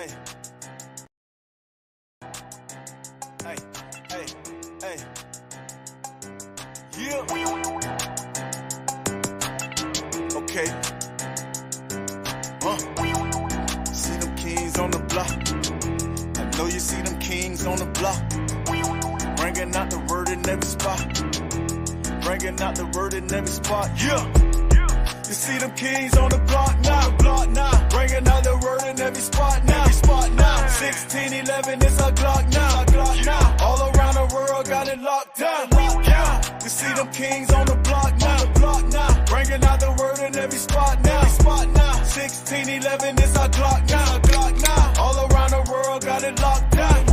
Yeah. Okay. See them kings on the block. I know you see them kings on the block. Bringing out the word in every spot. Bringing out the word in every spot. Yeah. You see them kings on the block now. Bringing out the word in every spot now. 1611 is our Glock now. All around the world got it locked down. You see them kings on the block now. Bringing out the word in every spot now. 1611 is our Glock now. All around the world got it locked down.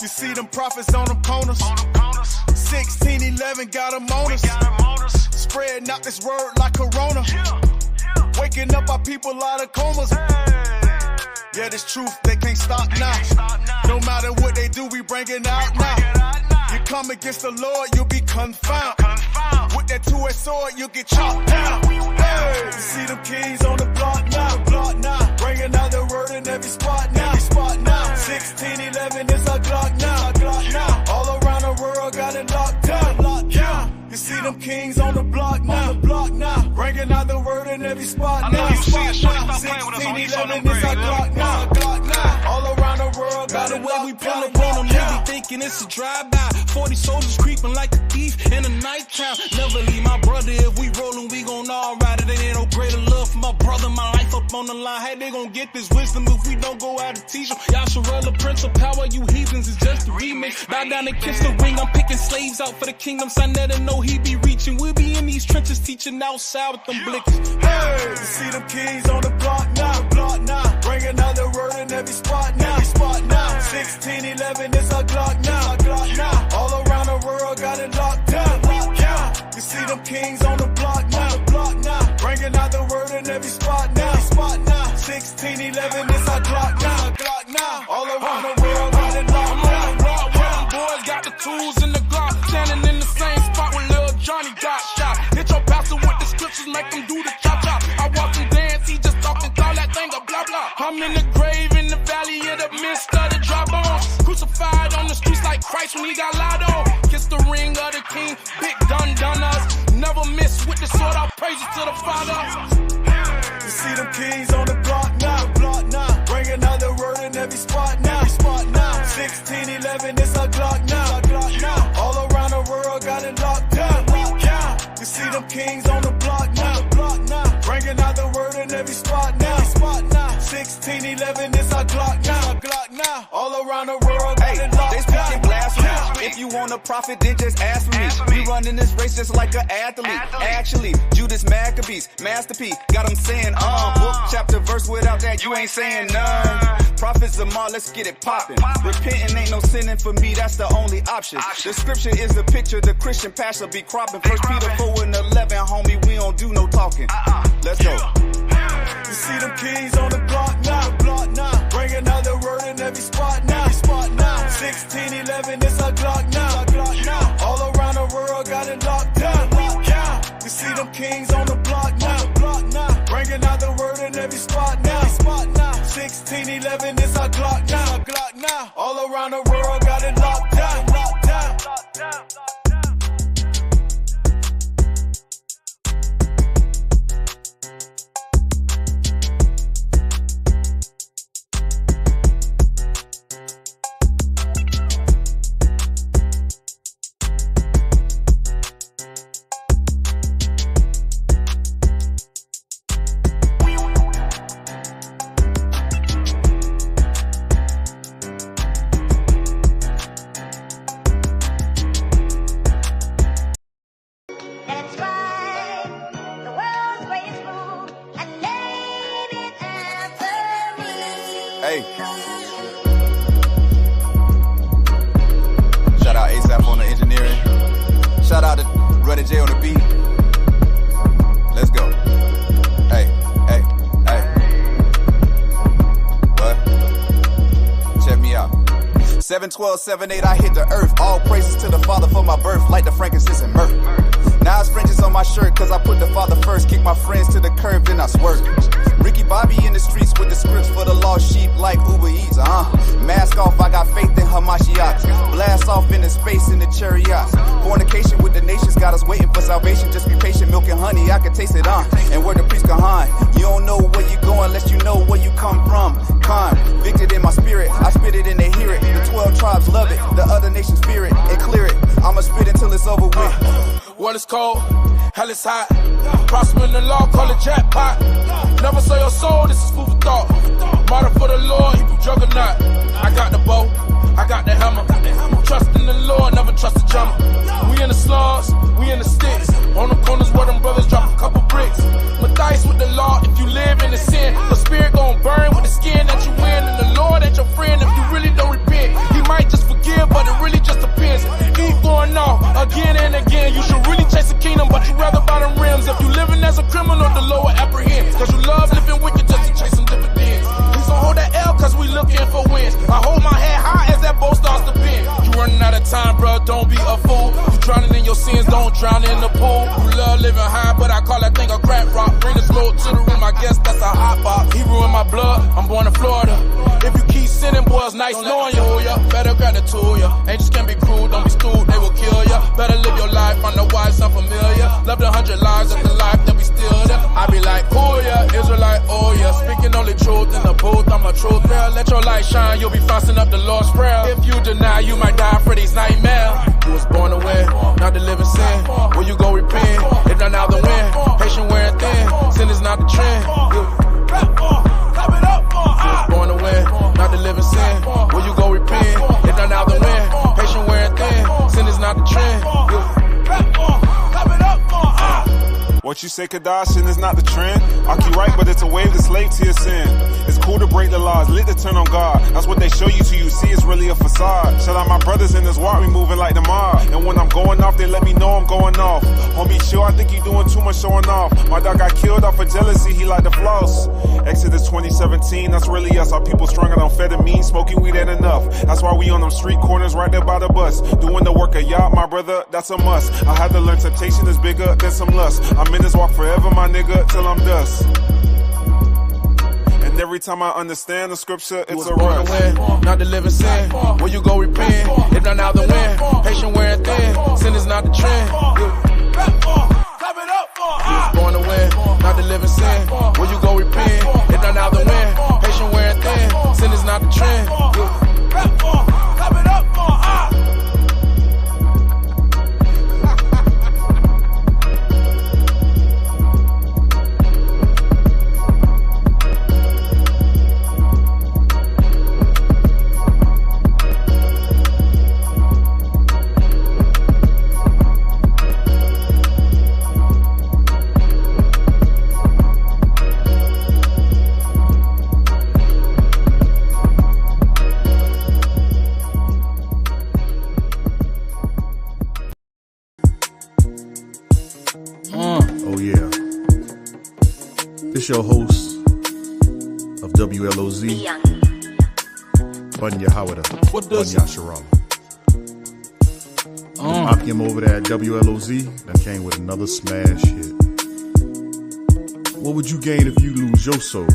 You see them prophets on them corners. 1611 got them on us. Spreading out this word like corona. Waking up our people out of comas. Yeah, this truth, they can't stop now. No matter what they do, we bring it out now. You come against the Lord, you'll be confounded. With that two-edged sword, you'll get chopped down. Hey, you see them kings on the block now. Bringing out the word in every spot now. 1611 is our Glock now. All around the world got it locked down. You see them kings on the block now. Bringing out the word in every spot now. 1611 is our Glock now. All around the world got it locked down. We pull up on them, they be thinking it's a drive-by. 40 soldiers creeping like a thief in a night town. Never leave my brother, if we rollin', we gon' all ride it. Ain't no greater love for my brother, my life up on the line. Hey, they gon' get this wisdom if we don't go out and teach them. YASHARAHLA, Prince of Power, you heathens, is just a remix. Bow down and kiss the ring, I'm picking slaves out for the kingdom. Son, that know he be reaching. We'll be in these trenches teaching outside with them blickers. Hey, you see them kings on the block now. Bringing out the word in every spot now. 1611 is our Glock now. All around the world got it locked down. You see them kings on the block now. Bringing out the word in every spot now. 1611 is our Glock now. All around the world got it locked down. Boys got the tools in the Glock, standing in the same spot where Lil Johnny got shot. Hit your pastor with the scriptures, make them do the chop-chop. I watch him dance, he just talking, call that thing a blah-blah. I'm in the grave, in the valley of the mist of the dry bones. Crucified on the streets like Christ when he got lied on. Kiss the ring of the king, big done us. Never miss with the sword, I'll praise it to the Father. You see them kings on the block now. Bringing out the word in every spot now. 1611 is our Glock now. All around the world got it locked down. You see them kings on the block now. Bringing out the word in every spot now. 1611 is our Glock now. All around the world got it locked down. If you want a prophet, then just ask for me. We running this race just like an athlete. Actually, Judas Maccabees, masterpiece, got them saying, book, chapter, verse, without that, you ain't saying none. Prophets of Ma, let's get it poppin'. Repenting ain't no sinning for me, that's the only option. The scripture is the picture, the Christian pastor be cropping. 1 Peter 4:11, homie, we don't do no talking. Let's go. You see them kings on the block now. Bringing out the word in every spot now. 1611 is our Glock now. All around the world got it locked down. You see them kings on the block now. Bringing out the word in every spot now. 1611 is our Glock now. All around the world got it locked down. Hey. Shout out ASAP on the engineering. Shout out to Ruddy J on the beat. Let's go. Hey. What? Check me out. 7/12/78, I hit the earth. All praises to the Father for my birth, like the frankincense and myrrh. Now it's fringes on my shirt, cause I put the Father first. Kick my friends to the curb, then I swerve. Ricky Bobby in the streets with the scripts for the law. lost sheep like Uber Eats, Mask off, I got faith in Hamashiach. Blast off into space in the chariots. Fornication with the nations got us waiting for salvation. Just be patient, milk and honey, I can taste it, And where the priest Kahan, you don't know where you going unless you know where you come from. Convicted in my spirit, I spit it and they hear it. The 12 tribes love it, the other nations fear it and clear it. I'ma spit until it's over with. Well, it's cold, hell is hot. Prosper in the law, call it jackpot. Never sell your soul, this is food for thought. Martyr for the Lord, Hebrew juggernaut. I got the bow, I got the hammer. Trust in the Lord, never trust the drummer. We in the slums, we in the sticks. On the corners where them brothers drop a couple bricks. Matthias with the law, if you live in the sin, the spirit gon' burn with the skin that you win. And the Lord ain't your friend if you really don't repent. He might just forgive, but it really just depends. Keep going off again and again. You should really chase the kingdom, but you rather buy them rims. If you living as a criminal, the Lord will apprehend. Cause you love living wicked just to chase some dividends. Please don't hold that L cause we looking for wins. I hold my head high as that boat starts to bend. You running out of time, bro, don't be a fool. You drowning in your sins, don't drown in the pool. You love living high, but I call that thing a crack rock. Bring the smoke to the room, I guess that's a hot box. He ruined my blood, I'm born in Florida. If you keep sinning, boy, it's nice knowing you. Better grab the tool, Angels can be cruel, don't be stupid, they will kill ya. Better live your life, I know why it's unfamiliar. Loved 100 lives of the life, then we still there. I be like, oh yeah, Israelite, oh yeah. Speaking only truth in the booth, I'm a truth bearer. Let your light shine, you'll be fasting up the Lord's Prayer. If you deny, you might die for these nightmares. You was born to win, not to live in sin. Will you go repent? If not now, then win. Patient wearing thin, sin is not the trend. You was born to win, not to live in sin. Will you go repent? If not now, then win. Patient wearing thin, sin is not the trend. What you say, Kadash, sin is not the trend. I keep right, but it's a wave that's slave to your sin. It's cool to break the laws, lit to turn on God. That's what they show you till you see it's really a facade. Shout out my brothers in this walk, we moving like the mob. And when I'm going off, they let me know I'm going off. Homie, chill, I think you doing too much showing off. My dog got killed off of jealousy, he like the floss. Exodus 2017, that's really us. Our people strung out on amphetamine, smoking weed ain't enough. That's why we on them street corners right there by the bus. Doing the work of Yah, my brother, that's a must. I had to learn temptation is bigger than some lust. I'm in this walk forever, my nigga, till I'm dust. And every time I understand the scripture, it's a rush. Not to live in sin. Will you go repent? If not now, then win. Patient wearing thin. Sin is not the trend. You was born to win. Not to live in sin. Will you go repent? If not now, then win. Patient wearing thin. Sin is not the trend. It's your host of WLOZ, YASHARAHLA. What does YASHARAHLA. Akim over there at WLOZ that came with another smash hit. What would you gain if you lose your soul?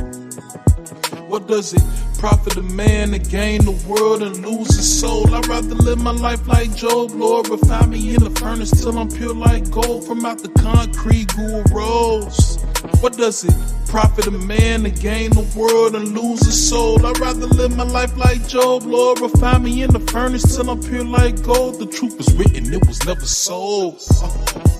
What does it profit a man to gain the world and lose his soul? I'd rather live my life like Job, Lord, refine me in the furnace till I'm pure like gold. From out the concrete grew a rose. What does it profit a man to gain the world and lose his soul? I'd rather live my life like Job, Lord, refine me in the furnace till I'm pure like gold. The truth was written, it was never sold.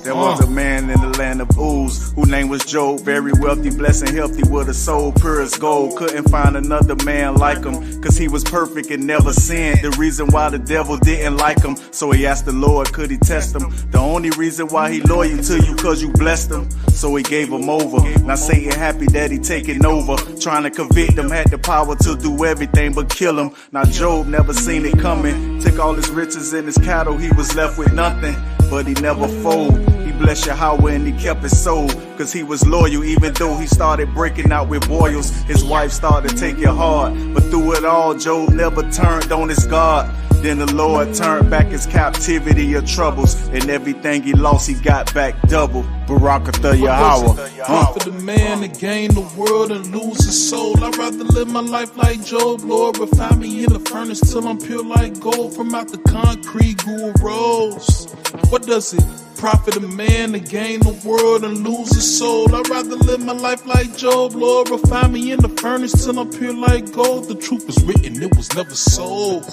There was a man in the land of Uz, whose name was Job, very wealthy, blessed and healthy, with a soul pure as gold. Couldn't find another man like him, cause he was perfect and never sinned. The reason why the devil didn't like him, so he asked the Lord, could he test him? The only reason why he loyal to you, cause you blessed him, so he gave him over. Now Satan happy that he taking over, trying to convict him, had the power to do everything but kill him. Now Job never seen it coming, took all his riches and his cattle, he was left with nothing, but he never fold. He blessed Yahweh and he kept his soul, cause he was loyal even though he started breaking out with boils. His wife started to take it hard, but through it all Job never turned on his God. Then the Lord turned back his captivity of troubles, and everything he lost, he got back double. Barakatha Yahweh. For the man to gain the world and lose his soul, I'd rather live my life like Job. Lord, refine me in the furnace till I'm pure like gold. From out the concrete grew a rose. What does it profit a man to gain the world and lose his soul? I'd rather live my life like Job. Lord, refine me in the furnace till I'm pure like gold. The truth was written, it was never sold.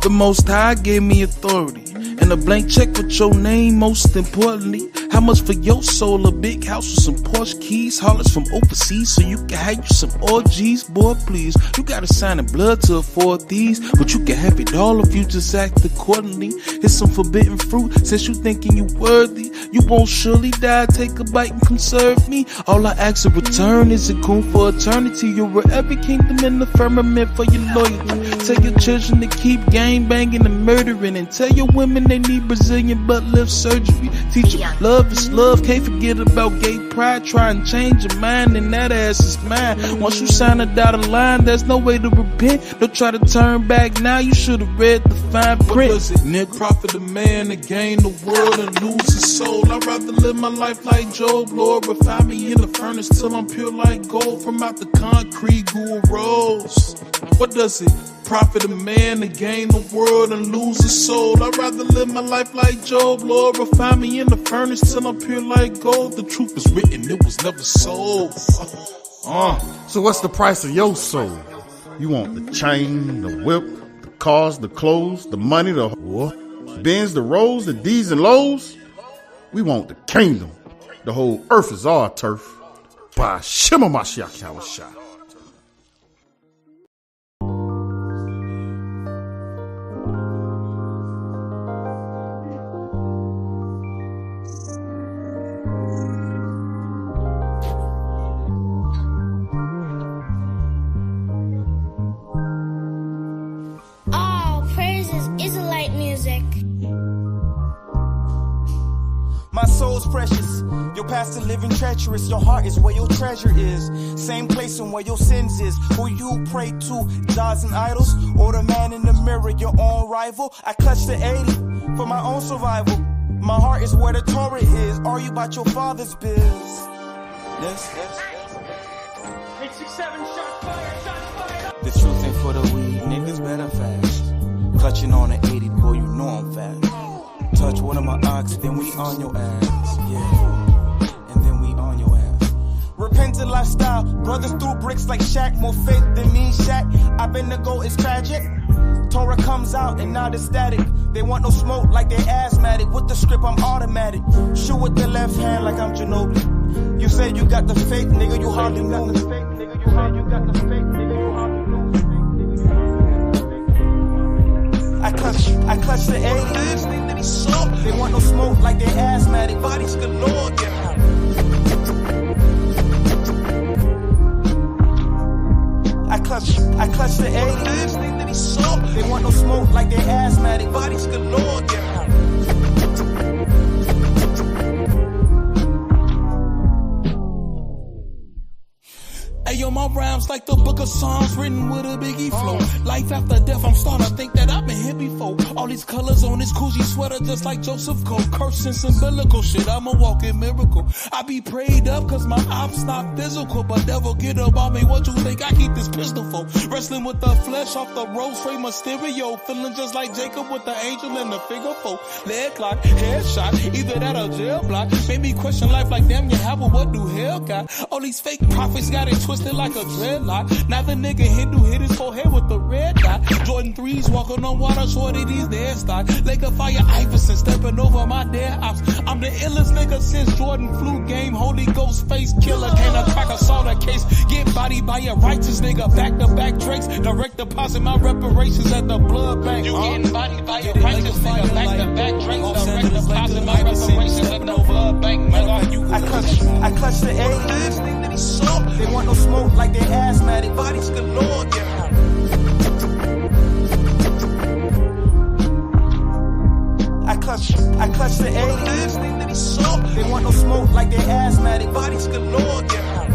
The Most High gave me authority and a blank check with your name, most importantly. How much for your soul? A big house with some Porsche keys, haulers from overseas, so you can have you some orgies. Boy, please, you gotta sign in blood to afford these, but you can have it all if you just act accordingly. Here's some forbidden fruit, since you thinking you worthy. You won't surely die, take a bite and come serve me. All I ask in return is a coon for eternity. You'll rule every kingdom in the firmament for your loyalty. Tell your children to keep gang banging and murdering, and tell your women they need Brazilian butt lift surgery. Teach them love is love, can't forget about gay pride. Try and change your mind and that ass is mine. Once you sign a dotted line, there's no way to repent. Don't try to turn back now, you should have read the fine print. What does it profit a man to gain the world and lose his soul? I'd rather live my life like Job. Lord, refine me in the furnace till I'm pure like gold. From out the concrete grew a rose. What does it profit a man to gain the world and lose his soul? I'd rather live my life like Job. Lord, refine me in the furnace till I'm pure like gold. The truth was written, it was never sold. So what's the price of your soul? You want the chain, the whip, the cars, the clothes, the money, the Benz, the Rolls, the D's and Lows? We want the kingdom. The whole earth is our turf. By Shema Mashiach Yahushua. My soul's precious, your past is living treacherous. Your heart is where your treasure is. Same place and where your sins is. Who you pray to, gods and idols, or the man in the mirror, your own rival. I clutch the 80 for my own survival. My heart is where the Torah is. Are you about your father's biz? Yes. 867, shots fired. The truth ain't for the weed, niggas better fast. Clutching on the 80, boy, you know I'm fast. Touch one of my ox, then we on your ass. Yeah, and then we on your ass. Repentant lifestyle, brothers threw bricks like Shaq. More faith than me, Shaq. I've been to go, it's tragic. Torah comes out and now it's static. They want no smoke like they asthmatic. With the script, I'm automatic. Shoot with the left hand like I'm Ginobili. You say you got the fake, nigga, you hardly know me. I clutch the 80s. They want no smoke like they asthmatic. Bodies galore, yeah. I clutch the 80s. They want no smoke like they asthmatic. Bodies galore, yeah. Ayo, my rhymes like the book of Psalms written with a biggie flow. Life after death, I'm starting to think that I've been here before. All these colors on this Coogee sweater just like Joseph Cole. Cursing symbolical shit, I'm a walking miracle. I be prayed up cause my ops not physical. But devil get up on me, what you think I keep this pistol for? Wrestling with the flesh off the road, straight Mysterio. Feeling just like Jacob with the angel and the figure 4. Leg lock, headshot, either that or jail block. Made me question life like damn, you have a what do hell got? All these fake prophets got it twisted like a dreadlock. Now the nigga Hindu hit his forehead with the red dot. Jordan 3s walking on water, shorty these dead stock. Laker fire Iverson stepping over my dead ops. I'm the illest nigga since Jordan flu game. Holy Ghost face killer, can't crack a soda case. Get bodied by a righteous nigga, back to back drinks. Direct deposit my reparations at the blood bank. You getting bodied by a righteous nigga, back to back drinks. Direct deposit my reparations at the blood bank. I clutch the 80s. They want no smoke like they asthmatic. Bodies galore, yeah. I clutch the 80s. They want no smoke like they asthmatic. Bodies galore, yeah.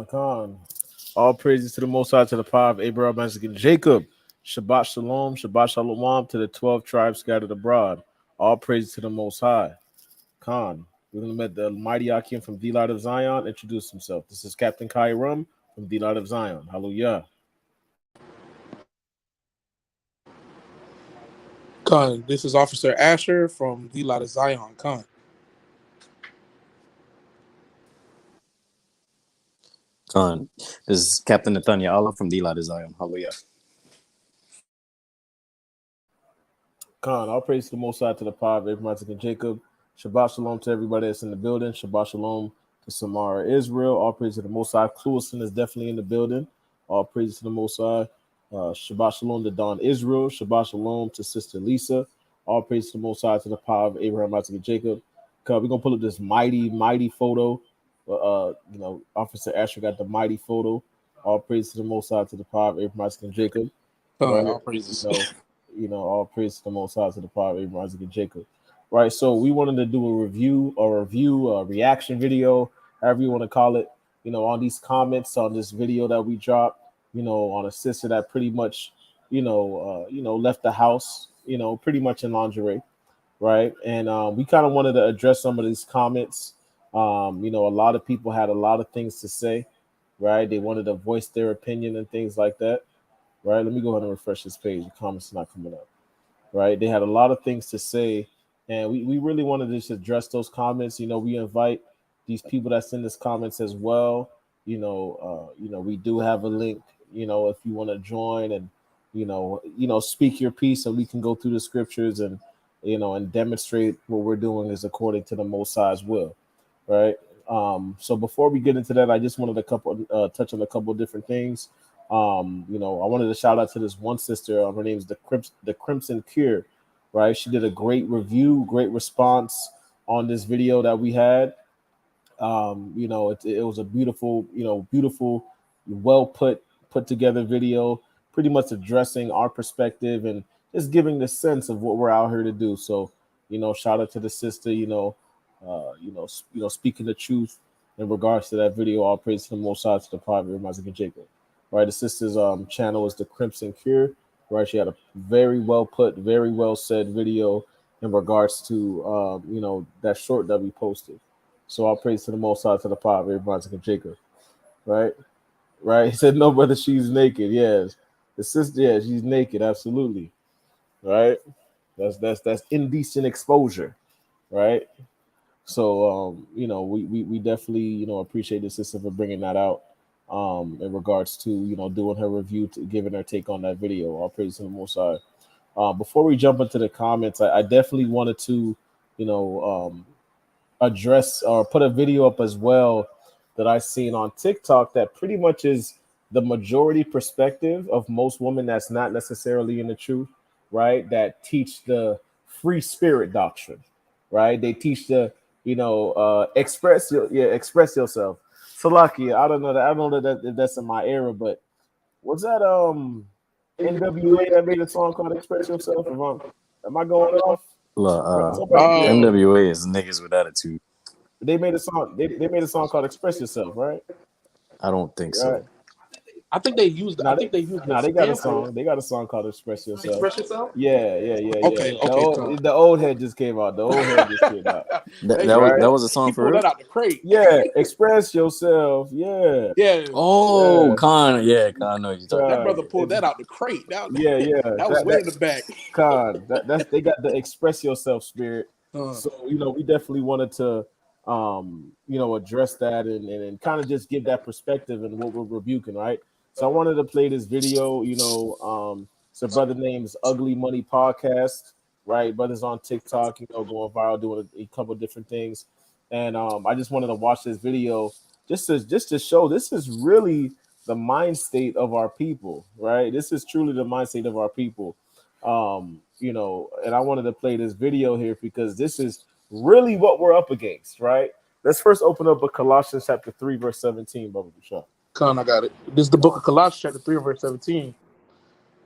Khan. All praises to the Most High, to the power of Abraham, Isaac, and Jacob. Shabbat Shalom, Shabbat Shalom to the 12 tribes scattered abroad. All praises to the Most High. Khan. We're going to let the mighty Akim from the Light of Zion introduce himself. This is Captain Kai Rum from the Light of Zion. Hallelujah. Khan, this is Officer Asher from the Light of Zion. Khan. Khan. This is Captain Nathaniel Allah from the Light of Zion. Hallelujah. Khan, all praise to the Most High, to the power of Abraham, Isaac, and Jacob. Shabbat Shalom to everybody that's in the building. Shabbat Shalom to Samara, Israel. All praise to the Most High. Cluison is definitely in the building. All praise to the Most High. Shabbat Shalom to Don Israel. Shabbat Shalom to Sister Lisa. All praise to the Most High, to the power of Abraham, Isaac, and Jacob. We're going to pull up this mighty photo. Officer Asher got the mighty photo. All praise to the Most High, to the power of Abraham, Isaac, and Jacob. Khan, all praises. All praise to the Most High, to the power of Abraham, Isaac, and Jacob. Right, so we wanted to do a reaction video, however you want to call it, on these comments on this video that we dropped, on a sister that pretty much, left the house, pretty much in lingerie, right? And we kind of wanted to address some of these comments. A lot of people had a lot of things to say, right? They wanted to voice their opinion and things like that, right? Let me go ahead and refresh this page. The comments are not coming up, right? They had a lot of things to say. And we really wanted to just address those comments. We invite these people that's in this comments as well. We do have a link, if you want to join and, speak your piece, and we can go through the scriptures and, and demonstrate what we're doing is according to the Most High's will. Right. So before we get into that, I just wanted touch on a couple of different things. I wanted to shout out to this one sister. Her name is the Crimson Cure. Right, she did a great review, great response on this video that we had. It was a beautiful, well put together video, pretty much addressing our perspective and just giving the sense of what we're out here to do. So, shout out to the sister, speaking the truth in regards to that video. All praise to the Most High, to the power of Abraham, Isaac, and Jacob. Right, the sister's channel is the Crimson Cure. Right, she had a very well put, very well said video in regards to that short that we posted. So I'll praise to the Most High, to the power of Abraham, Isaac, and Jacob. Right. He said, "No, brother, she's naked." Yes, the sister, yeah, she's naked. Absolutely. Right. That's indecent exposure. Right. So we definitely appreciate the sister for bringing that out. In regards to doing her review, giving her take on that video. All praise to the Most High. Before we jump into the comments, I definitely wanted to address or put a video up as well that I seen on TikTok that pretty much is the majority perspective of most women that's not necessarily in the truth, right? That teach the free spirit doctrine, right? They teach the express yourself. Salaki, I don't know that that's in my era, but was that NWA that made a song called "Express Yourself"? Am I going off? NWA is niggas with attitude. They made a song. They made a song called "Express Yourself," right? I don't think so. Right. I think they used. They got a song. They got a song called "Express Yourself." Express Yourself. Yeah. Okay. The old head just came out. The old head just came out. That was a song for that out the crate. Yeah, "Express Yourself." Yeah. Oh, yeah. Khan. Yeah, Khan. I know you're talking. That brother pulled that out the crate. That was way in the back. Khan. They got the "Express Yourself" spirit. So we definitely wanted to address that and kind of just give that perspective and what we're rebuking, right? So I wanted to play this video. It's a brother named Ugly Money Podcast, right? Brothers on TikTok, going viral, doing a couple different things, and I just wanted to watch this video just to show this is really the mind state of our people, right? This is truly the mind state of our people, and I wanted to play this video here because this is really what we're up against, right? Let's first open up with Colossians chapter 3, verse 17, Brother Bashar. Con, I got it. This is the book of Colossians, chapter 3, verse 17.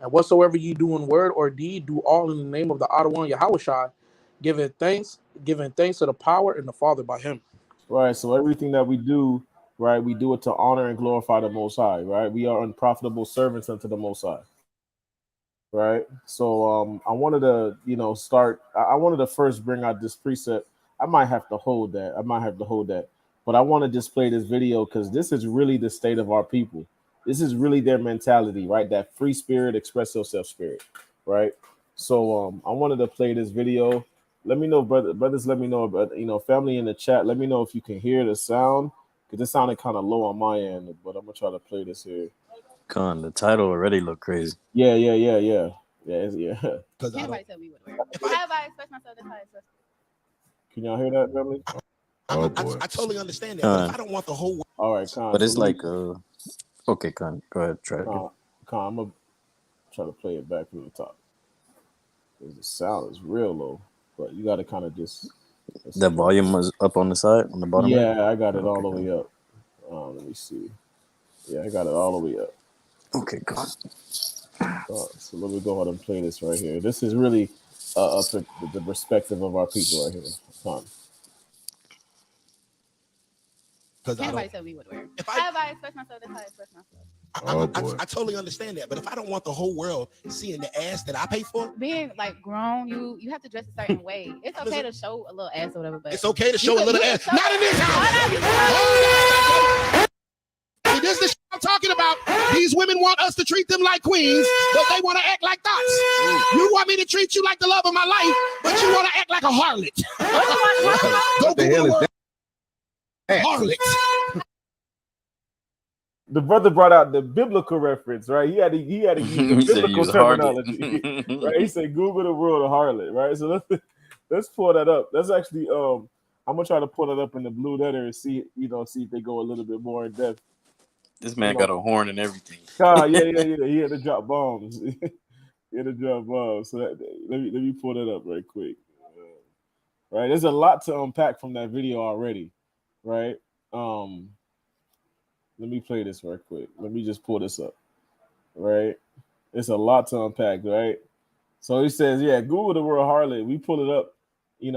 And whatsoever ye do in word or deed, do all in the name of the Otter One Yahushua, giving thanks to the power and the Father by him. Right. So everything that we do, right? We do it to honor and glorify the Most High, right? We are unprofitable servants unto the Most High, right? So I wanted to, start. I wanted to first bring out this precept. I might have to hold that. But I want to display this video because this is really the state of our people. This is really their mentality, right? That free spirit, express yourself spirit, right? So I wanted to play this video. Let me know, brothers. Let me know about family in the chat. Let me know if you can hear the sound because it sounded kind of low on my end. But I'm gonna try to play this here. Con, the title already look crazy. Yeah. Because nobody tell me what to wear. If I express myself, that's how I express myself. Can y'all hear that, family? I totally understand that, but if I don't want the whole world. All right, Con. But it's like okay, Con, go ahead, try it. Con, I'm gonna try to play it back from the top. The sound is real low, but you got to kind of just. The volume was up on the side, on the bottom. Yeah, right? I got it all the way up. Let me see. Yeah, I got it all the way up. Okay, Con. So let me go ahead and play this right here. This is really the perspective of our people right here. Con. Because nobody tell me what to wear. If I express myself, that's how I express myself. I totally understand that, but if I don't want the whole world seeing the ass that I pay for, being like grown, you have to dress a certain way. It's okay to show a little ass or whatever, but it's okay to show a little ass. Not in this house. See, this is the shit I'm talking about. These women want us to treat them like queens, but they want to act like thoughts. You want me to treat you like the love of my life, but you want to act like a harlot. Go Google the word harlot. The brother brought out the biblical reference, right? He had to use the biblical terminology, right? He said, "Google the word of harlot," right? So let's pull that up. That's actually I'm gonna try to pull that up in the blue letter and see if they go a little bit more in depth. This man got a horn and everything. Yeah. He had to drop bombs. So let me pull that up right quick. Right, there's a lot to unpack from that video already, right? Let me play this right quick. Let me just pull this up. Right? It's a lot to unpack, right? So he says, yeah, Google the word harlot. We pull it up, in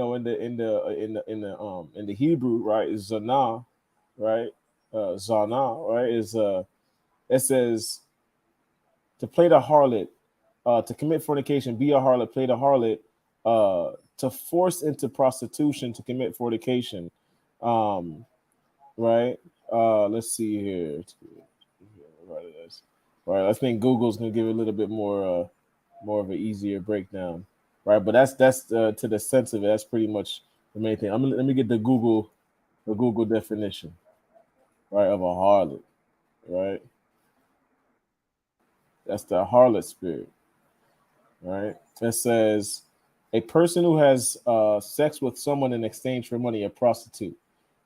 the Hebrew, right? Is Zana, right? Zana, right? Is it says to play the harlot, to commit fornication, be a harlot, play the harlot, to force into prostitution, to commit fornication. Right? Let's see here. Right. I think Google's gonna give it a little bit more of an easier breakdown. Right, but that's to the sense of it. That's pretty much the main thing. Let me get the Google definition, right, of a harlot. Right. That's the harlot spirit. Right. It says a person who has sex with someone in exchange for money, a prostitute.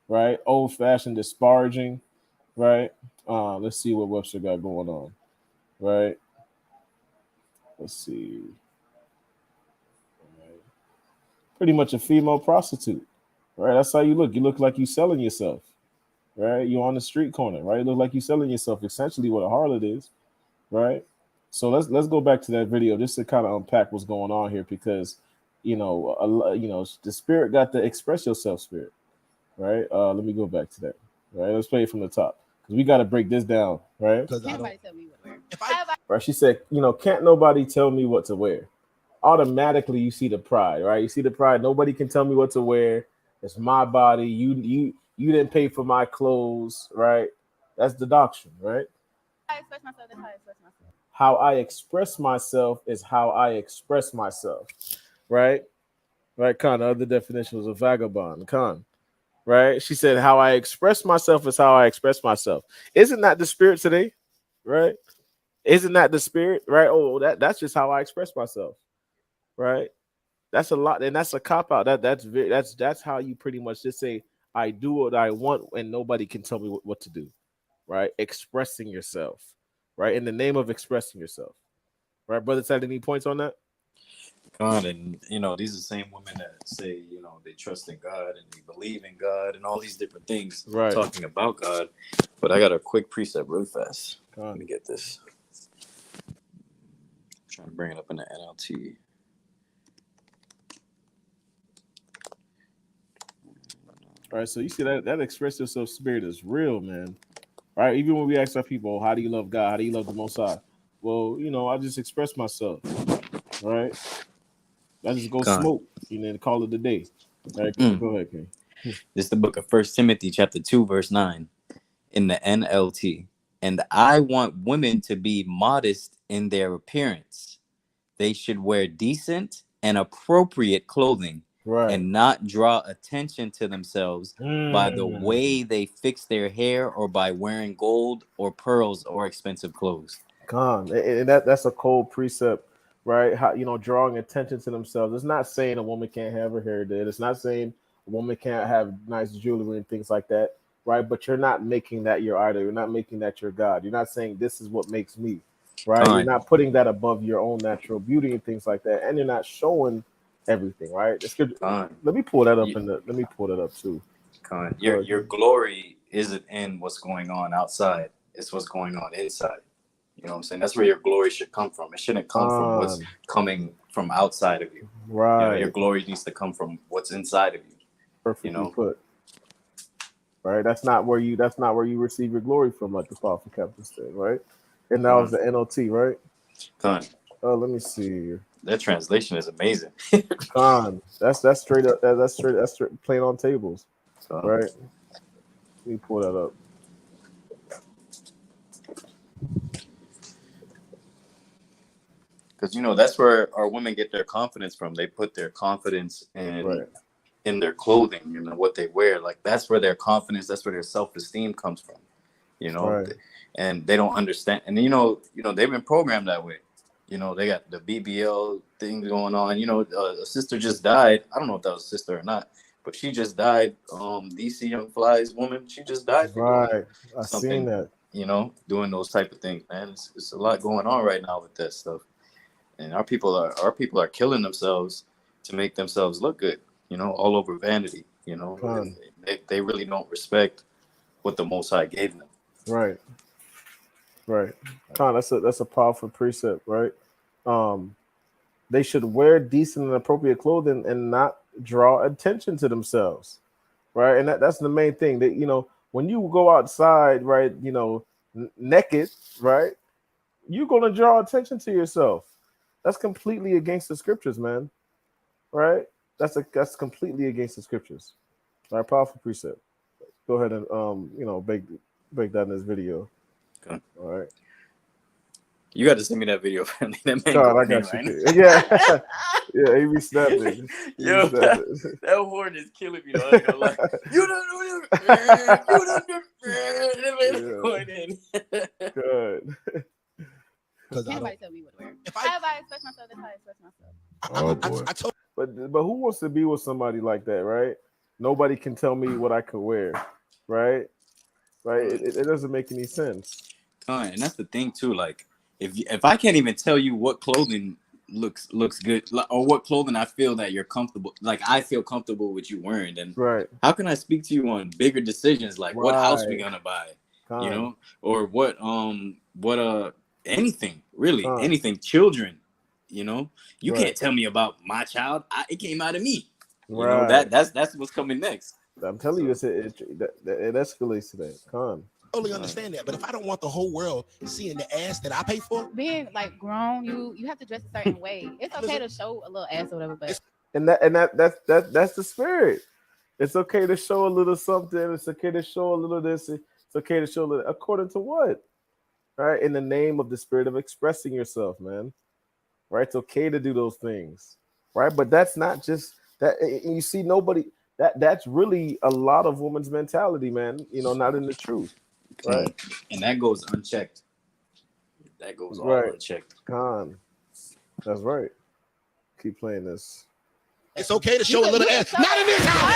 Right, old-fashioned disparaging, right? Let's see what Webster got going on, right? Let's see. Right. Pretty much a female prostitute, right? That's how you look. You look like you selling yourself, right? You're on the street corner, right? You look like you selling yourself. Essentially, what a harlot is, right? So let's go back to that video just to kind of unpack what's going on here, because the spirit got the express yourself spirit. Right. Let me go back to that. Right. Let's play it from the top because we got to break this down. Right. Can't nobody tell me what to wear. Right. She said, can't nobody tell me what to wear. Automatically, you see the pride. Right. You see the pride. Nobody can tell me what to wear. It's my body. You didn't pay for my clothes. Right. That's the doctrine. Right. I express myself. That's how I express myself. How I express myself is how I express myself. Right. Right. Con. The other definition was a vagabond. Con. Right? She said, how I express myself is how I express myself. Isn't that the spirit today? Right? Isn't that the spirit? Right? Oh, that's just how I express myself. Right? That's a lot, and that's a cop out. That's how you pretty much just say, I do what I want, and nobody can tell me what to do. Right? Expressing yourself. Right? In the name of expressing yourself. Right, brother? Had any points on that? God, and these are the same women that say they trust in God and they believe in God and all these different things, right, talking about God. But I got a quick precept really fast. Let me get this. I'm trying to bring it up in the NLT. Right. So you see that express yourself spirit is real, man. Right. Even when we ask our people, how do you love God? How do you love the Most High? Well, I just express myself. Right. I just go Con. smoke, and call it a day. All right. Mm. Go ahead, King. This is the book of 1 Timothy chapter 2, verse 9 in the NLT. And I want women to be modest in their appearance. They should wear decent and appropriate clothing, Right. and not draw attention to themselves by the way they fix their hair or by wearing gold or pearls or expensive clothes. And that's a cold precept, right? How drawing attention to themselves. It's not saying a woman can't have her hair did. It's not saying a woman can't have nice jewelry and things like that, right? But you're not making that your idol. You're not making that your God. You're not saying this is what makes me, right? You're not putting that above your own natural beauty and things like that, and you're not showing everything, right? Let me pull that up let me pull that up too. Your glory isn't in what's going on outside. It's what's going on inside. You know what I'm saying? That's where your glory should come from. It shouldn't come from what's coming from outside of you. Right. Your glory needs to come from what's inside of you. Perfectly put. Right. That's not where you receive your glory from, like the powerful captain said, right? And that was the NLT, right? Let me see. That translation is amazing. That's straight up. That's straight plain on tables, right? Let me pull that up. Because that's where our women get their confidence from. They put their confidence in their clothing, what they wear. Like that's where their confidence, that's where their self-esteem comes from. And they don't understand. And they've been programmed that way. They got the BBL thing going on. A sister just died. I don't know if that was a sister or not, but she just died. DC Young Fly's woman, she just died. Right. I seen that. Doing those type of things, man. It's a lot going on right now with that stuff. And our people are killing themselves to make themselves look good, all over vanity, They really don't respect what the Most High gave them. Right. That's a powerful precept, right? They should wear decent and appropriate clothing and not draw attention to themselves, right? And that's the main thing. That when you go outside, right, naked, right, you're gonna draw attention to yourself. That's completely against the scriptures, man. Right? That's completely against the scriptures. All right, powerful precept. Go ahead and break down this video. Okay. All right. You got to send me that video, family. That man I got you. Right? Yeah. Yeah, he be snapping. Yo, that horn is killing me. Though. Like, you don't Good. Nobody tell me what to wear. If I express myself, that's how I express myself. Oh boy. But who wants to be with somebody like that, right? Nobody can tell me what I could wear, right? Right? It doesn't make any sense. And that's the thing too. Like, if I can't even tell you what clothing looks good, or what clothing I feel that you're comfortable, like I feel comfortable with you wearing, then how can I speak to you on bigger decisions, like what house we gonna buy, or what anything really, anything, children, you can't tell me about my child. It came out of me. That's what's coming next. I'm telling you, it escalates to that. Totally understand that, but if I don't want the whole world seeing the ass that I pay for, being like grown, you have to dress a certain way. It's okay to show a little ass or whatever, but that's the spirit. It's okay to show a little something. It's okay to show a little this. It's okay to show a little, according to what? Right, in the name of the spirit of expressing yourself, man. Right, it's okay to do those things, right? But that's not just that. You see, nobody. That's really a lot of women's mentality, man. Not in the truth, right? And that goes unchecked. That goes all unchecked. That's right. Keep playing this. It's okay to show a little ass. Not in this house.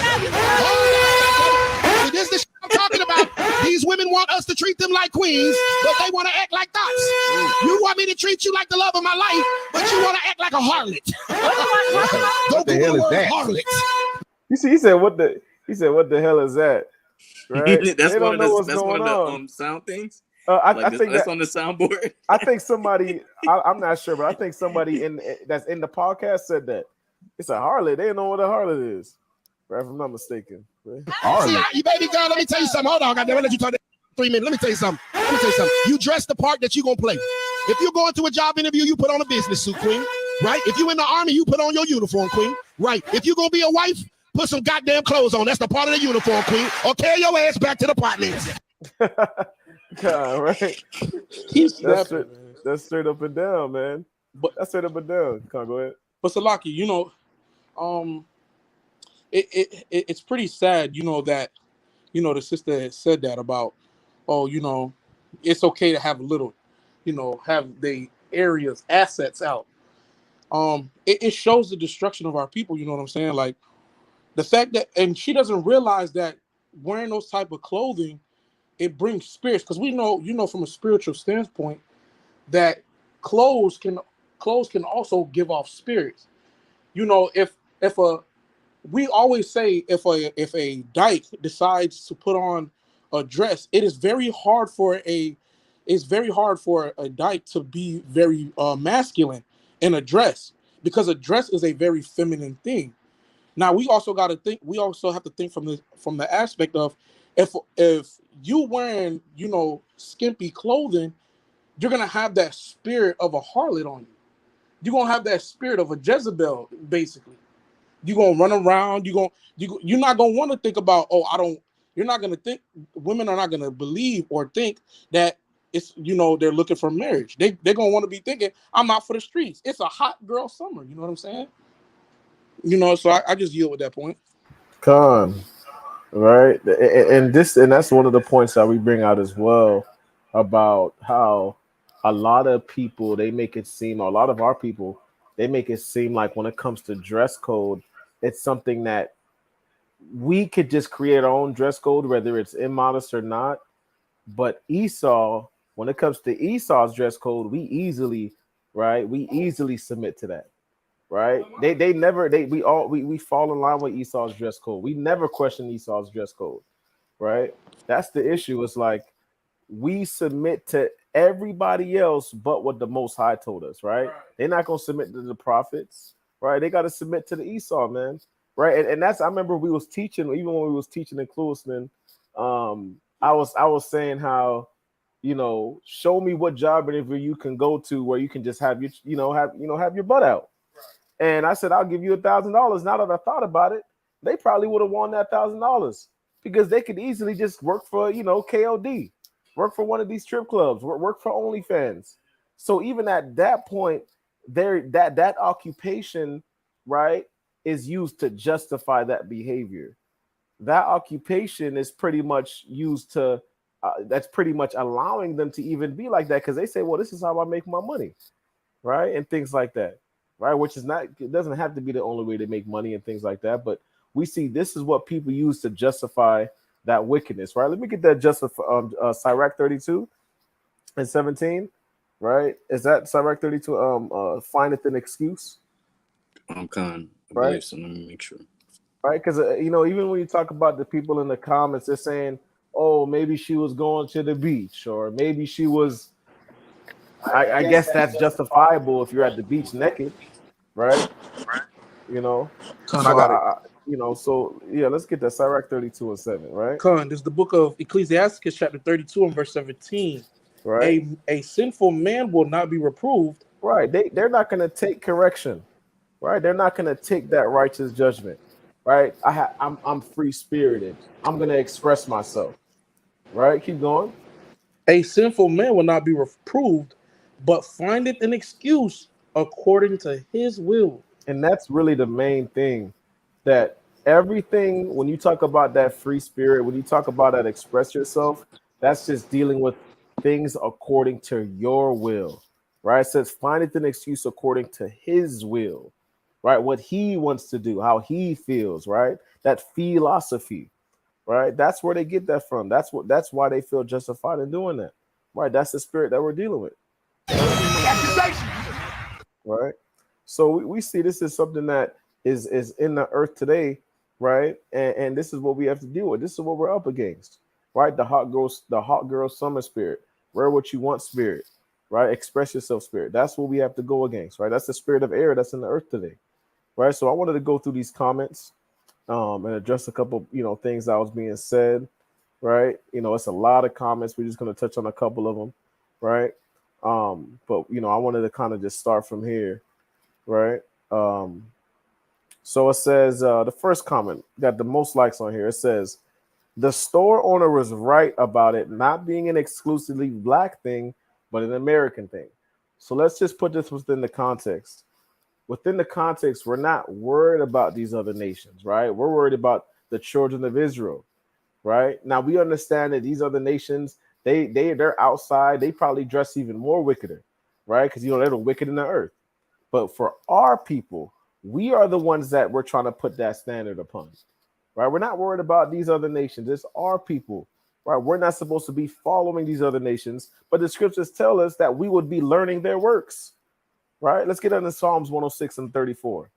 This is the I'm talking about. These women want us to treat them like queens, but they want to act like thoughts. You want me to treat you like the love of my life, but you want to act like a harlot. What the hell is that? Harlot. You see, he said, "What the hell is that?" Right? That's one of the sound things. I think that's on the soundboard. I think somebody, I'm not sure, but I think somebody that's in the podcast said that it's a harlot. They don't know what a harlot is. Right, if I'm not mistaken. See, you baby girl, let me tell you something. Hold on, goddamn, let you talk 3 minutes. Let me tell you something. You dress the part that you gonna play. If you go into a job interview, you put on a business suit, queen. Right? If you in the army, you put on your uniform, queen. Right? If you gonna be a wife, put some goddamn clothes on. That's the part of the uniform, queen. Or carry your ass back to the apartment. God, right? That's straight up and down, man. But that's straight up and down. Come on, go ahead. But Salaki, you know, it's pretty sad, you know, that, you know, the sister had said that about, oh, you know, it's okay to have a little, you know, have the areas assets out. It shows the destruction of our people. You know what I'm saying? Like the fact that, and she doesn't realize that wearing those type of clothing, it brings spirits. Because we know, you know, from a spiritual standpoint, that clothes can also give off spirits. You know, we always say if a dyke decides to put on a dress, it is very hard for a dyke to be very masculine in a dress, because a dress is a very feminine thing. Now we also have to think from the aspect of if you wearing, you know, skimpy clothing, you're gonna have that spirit of a harlot on you. You're gonna have that spirit of a Jezebel, basically. You're gonna run around. You're not gonna want to think about, you're not gonna think, women are not gonna believe or think that it's, you know, they're looking for marriage. They're gonna want to be thinking, I'm out for the streets. It's a hot girl summer. You know what I'm saying? You know, so I just yield with that point. Right, and that's one of the points that we bring out as well, about how a lot of people, they make it seem, a lot of our people, they make it seem like when it comes to dress code, it's something that we could just create our own dress code, whether it's immodest or not. But Esau, when it comes to Esau's dress code, we easily submit to that. Right? We fall in line with Esau's dress code. We never question Esau's dress code. Right? That's the issue. It's like we submit to everybody else but what the Most High told us, right? They're not gonna submit to the prophets, right? They got to submit to the Esau, man, right? And that's, I remember we was teaching, even when we was teaching in Cluesman, I was saying how, you know, show me what job interview you can go to where you can just have your, have your butt out. And I said, I'll give you $1,000. Now that I thought about it, they probably would have won that $1,000, because they could easily just work for, KOD. Work for one of these strip clubs, work for OnlyFans. So even at that point, that occupation, right, is used to justify that behavior. That occupation is pretty much used to, that's pretty much allowing them to even be like that, because they say, well, this is how I make my money, right, and things like that, right, which is not, it doesn't have to be the only way to make money and things like that, but we see this is what people use to justify that wickedness, right? Let me get that Sirach 32 and 17, right? Is that Sirach 32 findeth an excuse? Right? Believe so. Let me make sure. Right? Because, even when you talk about the people in the comments, they're saying, oh, maybe she was going to the beach, or maybe she was, I guess that's justifiable if you're at the beach naked, right? So let's get that Sirach 32 and 7, right? This is the book of Ecclesiastes, chapter 32 and verse 17. Right. A sinful man will not be reproved. Right. They're not going to take correction. Right. They're not going to take that righteous judgment. Right. I'm free spirited. I'm going to express myself. Right. Keep going. A sinful man will not be reproved, but findeth an excuse according to his will. And that's really the main thing, that everything, when you talk about that free spirit, when you talk about that express yourself, that's just dealing with things according to your will, right? It says, findeth an excuse according to his will, right? What he wants to do, how he feels, right? That philosophy, right? That's where they get that from. That's why they feel justified in doing that, right? That's the spirit that we're dealing with, right? So we see this is something that is in the earth today, right? And this is what we have to deal with. This is what we're up against, right? The hot girl summer spirit, wear what you want spirit, right? Express yourself spirit. That's what we have to go against, right? That's the spirit of error that's in the earth today, right? So I wanted to go through these comments. and address a couple, things that was being said, right? It's a lot of comments. We're just going to touch on a couple of them, right? But I wanted to kind of just start from here, right? So it says the first comment got the most likes on here. It says the store owner was right about it not being an exclusively black thing, but an American thing. So let's just put this within the context. Within the context, we're not worried about these other nations, right? We're worried about the children of Israel, right? Now we understand that these other nations, they're outside, they probably dress even more wickeder, right? Because they're the wicked in the earth. But for our people, we are the ones that we're trying to put that standard upon, right? We're not worried about these other nations. It's our people, right? We're not supposed to be following these other nations, but the scriptures tell us that we would be learning their works, right? Let's get into Psalms 106 and 34,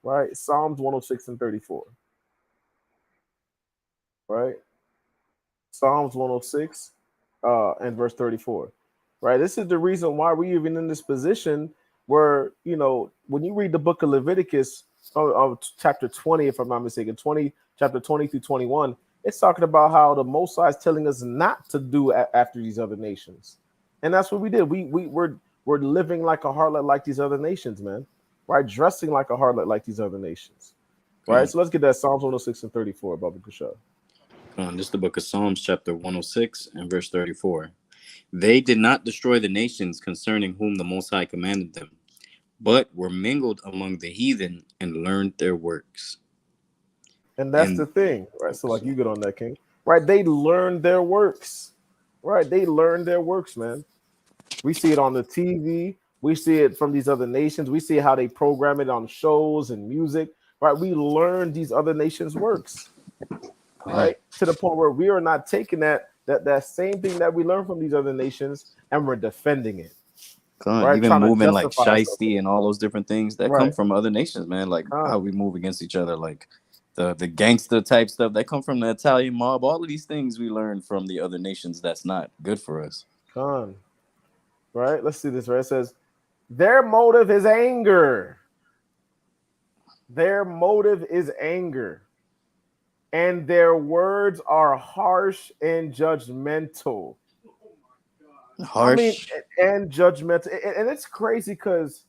right? Psalms 106 and 34, right? Psalms 106 and verse 34, right? This is the reason why we're even in this position where, when you read the book of Leviticus, chapter 20, if I'm not mistaken, chapter 20 through 21, it's talking about how the Most High is telling us not to do after these other nations. And that's what we did. We're living like a harlot like these other nations, man, right? Dressing like a harlot like these other nations, right? So let's get that Psalms 106 and 34, Baba Kushal. This is the book of Psalms, chapter 106 and verse 34. They did not destroy the nations concerning whom the Most High commanded them, but were mingled among the heathen and learned their works. And that's the thing, right? So, like, you get on that, King, right? They learned their works, right? They learned their works, man. We see it on the TV. We see it from these other nations. We see how they program it on shows and music, right? We learn these other nations' works, right? To the point where we are not taking that same thing that we learned from these other nations and we're defending it. Right? Even moving like shiesty and all those different things that come from other nations, man. Like how we move against each other, like the gangster type stuff that come from the Italian mob. All of these things we learn from the other nations that's not good for us. Right? Let's see this, right? It says, their motive is anger. Their motive is anger. And their words are harsh and judgmental. Harsh. And judgmental. And it's crazy because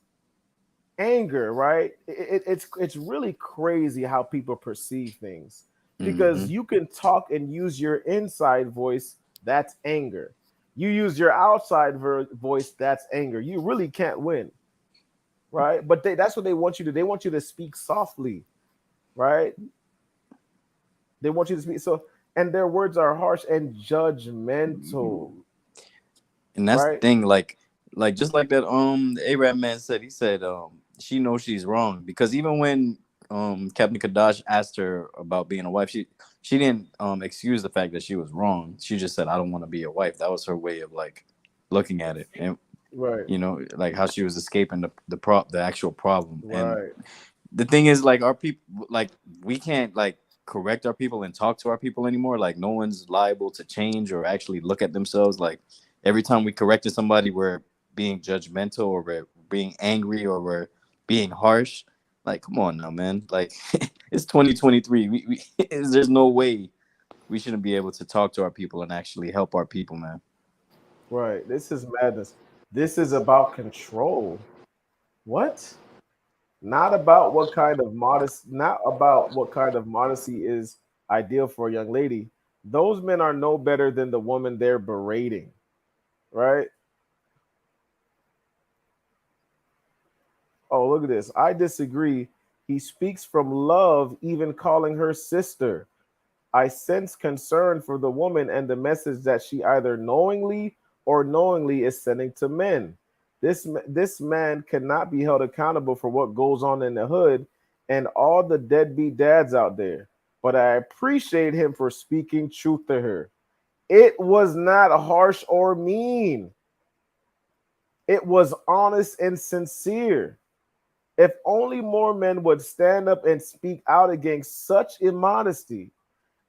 anger, right? It's really crazy how people perceive things. Because you can talk and use your inside voice, that's anger. You use your outside voice, that's anger. You really can't win, right? But that's what they want you to. They want you to speak softly, right? They want you to speak so, and their words are harsh and judgmental. And that's the thing, like just like that the Arab man said, he said she knows she's wrong, because even when Captain Kadash asked her about being a wife, she didn't excuse the fact that she was wrong. She just said, I don't want to be a wife. That was her way of like looking at it, and like how she was escaping the actual problem. And the thing is, like, our people, like, we can't like correct our people and talk to our people anymore. Like, no one's liable to change or actually look at themselves. Like, every time we corrected somebody, we're being judgmental, or we're being angry, or we're being harsh. Like, come on now, man. Like, it's 2023. There's no way we shouldn't be able to talk to our people and actually help our people, man. Right. This is madness. This is about control. What? Not about what kind of modesty is ideal for a young lady. Those men are no better than the woman they're berating, right? Oh, look at this. I disagree. He speaks from love, even calling her sister. I sense concern for the woman and the message that she either knowingly or unknowingly is sending to men. This man cannot be held accountable for what goes on in the hood and all the deadbeat dads out there. But I appreciate him for speaking truth to her. It was not harsh or mean. It was honest and sincere. If only more men would stand up and speak out against such immodesty.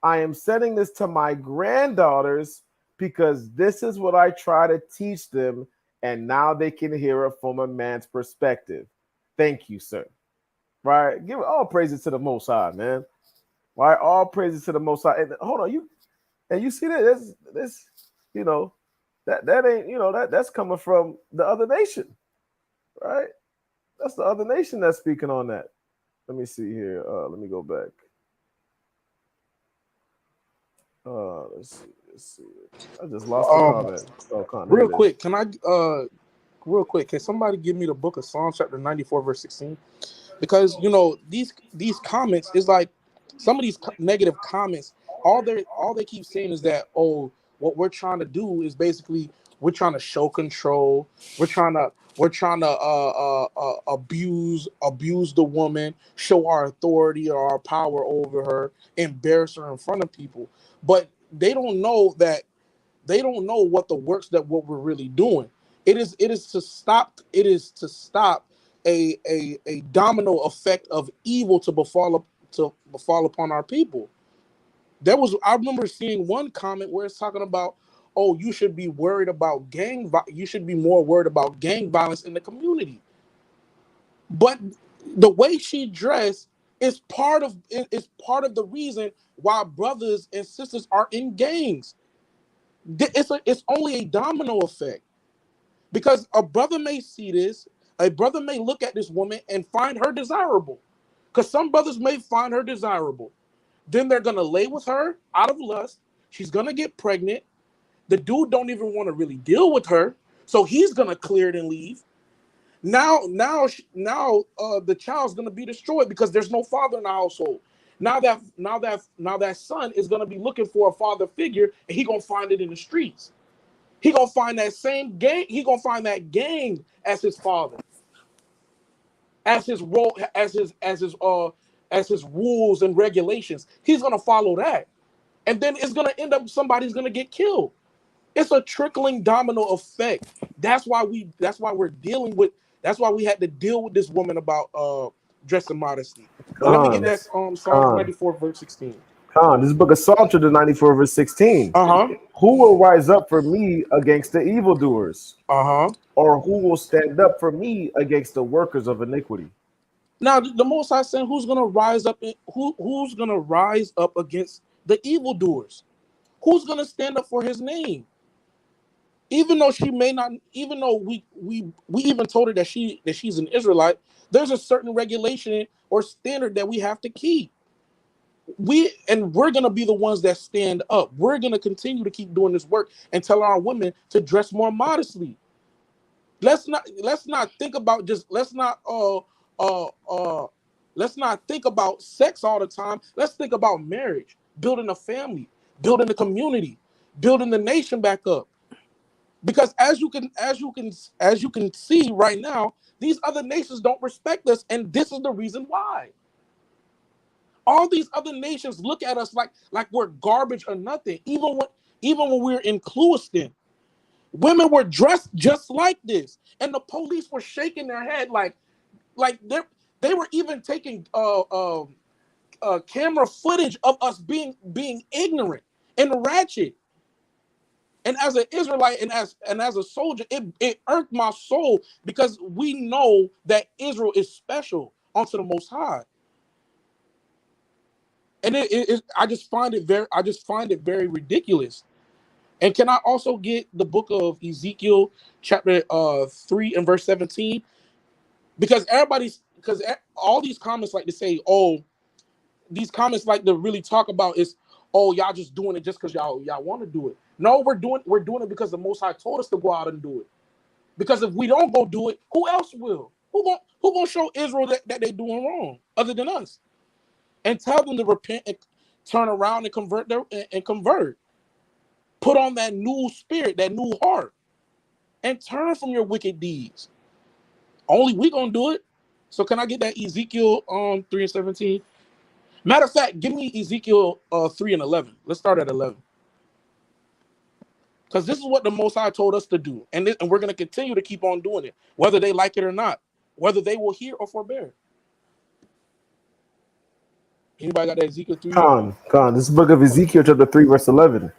I am sending this to my granddaughters because this is what I try to teach them, and now they can hear it from a man's perspective. Thank you, sir. Right? Give all praises to the Most High, man. Right? All praises to the Most High. And hold on, you see that this you know that ain't that's coming from the other nation, right? That's the other nation that's speaking on that. Let me see here. Let me go back. Let's see. I just lost the comment. Real quick, can somebody give me the book of Psalms chapter 94 verse 16? Because these comments is like some of these negative comments. All they keep saying is that, oh, what we're trying to do is basically we're trying to show control. We're trying to abuse the woman, show our authority or our power over her, embarrass her in front of people. But they don't know what the works that what we're really doing. It is to stop a domino effect of evil to befall upon our people. I remember seeing one comment where it's talking about, oh, you should be worried about you should be more worried about gang violence in the community. But the way she dressed is part of the reason why brothers and sisters are in gangs. It's only a domino effect, because a brother may see this, a brother may look at this woman and find her desirable, because some brothers may find her desirable. Then they're gonna lay with her out of lust. She's gonna get pregnant. The dude don't even want to really deal with her, so he's gonna clear it and leave. Now, the child's gonna be destroyed because there's no father in the household. Now that son is gonna be looking for a father figure, and he gonna find it in the streets. He gonna find that same gang. He gonna find that gang as his father, as his role, as his rules and regulations. He's gonna follow that, and then it's gonna end up somebody's gonna get killed. It's a trickling domino effect. That's why we had to deal with this woman about dressing modesty. Let me get that Psalm 94 verse 16. This book of Psalm chapter 94 verse 16. Who will rise up for me against the evildoers? Or who will stand up for me against the workers of iniquity? Now the Most High saying, who's gonna rise up? Who's gonna rise up against the evildoers? Who's gonna stand up for His name? Even though she may not, even though we even told her that she's an Israelite, there's a certain regulation or standard that we have to keep. We're gonna be the ones that stand up. We're gonna continue to keep doing this work and tell our women to dress more modestly. Let's not think about let's not think about sex all the time. Let's think about marriage, building a family, building a community, building the nation back up. Because as you can see right now, these other nations don't respect us, and this is the reason why. All these other nations look at us like we're garbage or nothing. Even when we were in Clewiston, women were dressed just like this, and the police were shaking their head like they were even taking camera footage of us being ignorant and ratchet. And as an Israelite and as a soldier, it irked my soul, because we know that Israel is special unto the Most High. And I just find it very ridiculous. And can I also get the book of Ezekiel chapter 3 and verse 17? Because all these comments like to say, oh, these comments like to really talk about is, oh, y'all just doing it just because y'all want to do it. No, we're doing it because the Most High told us to go out and do it. Because if we don't go do it, who else will? Who gonna show Israel that they're doing wrong other than us? And tell them to repent and turn around and convert. Put on that new spirit, that new heart, and turn from your wicked deeds. Only we gonna do it. So can I get that Ezekiel 3 and 17? Matter of fact, give me Ezekiel 3 and 11. Let's start at 11. Because this is what the Most High told us to do. And we're going to continue to keep on doing it, whether they like it or not, whether they will hear or forbear. Anybody got that Ezekiel 3? Con. This book of Ezekiel chapter 3 verse 11.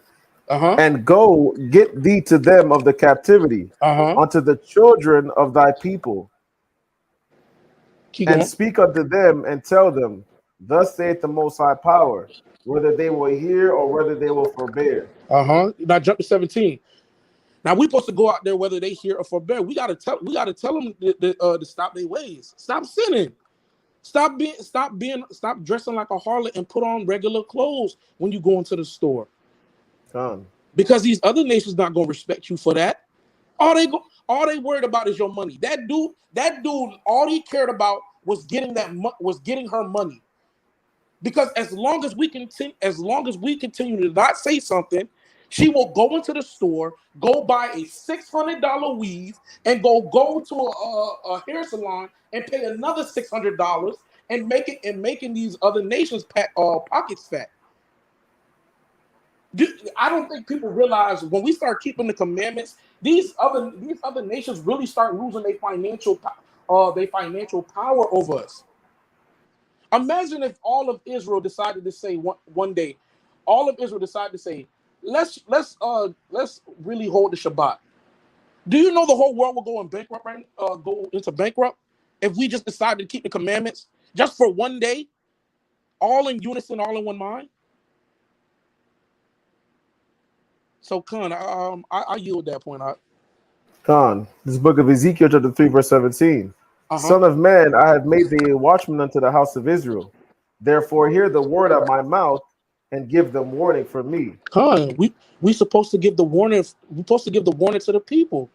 And go get thee to them of the captivity, unto the children of thy people, and speak unto them and tell them, Thus saith the Most High Power, whether they will hear or whether they will forbear. Now jump to 17. Now we supposed to go out there whether they hear or forbear. We gotta tell them to stop their ways. Stop sinning. Stop dressing like a harlot and put on regular clothes when you go into the store. Because these other nations not gonna respect you for that. All they worried about is your money. That dude, all he cared about was getting her money. Because as long as we continue to not say something, she will go into the store, go buy a $600 weave, and go to a hair salon and pay another $600 and making these other nations pockets fat. I don't think people realize when we start keeping the commandments, these other nations really start losing their financial power over us. Imagine if all of Israel decided to say one day, all of Israel decided to say, let's really hold the Shabbat. Do you know the whole world will go into bankrupt if we just decided to keep the commandments just for one day, all in unison, all in one mind? So, Khan, I yield that point out. Khan, this book of Ezekiel, chapter 3, verse 17. Son of man, I have made thee a watchman unto the house of Israel. Therefore, hear the word of my mouth and give them warning from me. Khan, we supposed to give the warning. We're supposed to give the warning to the people.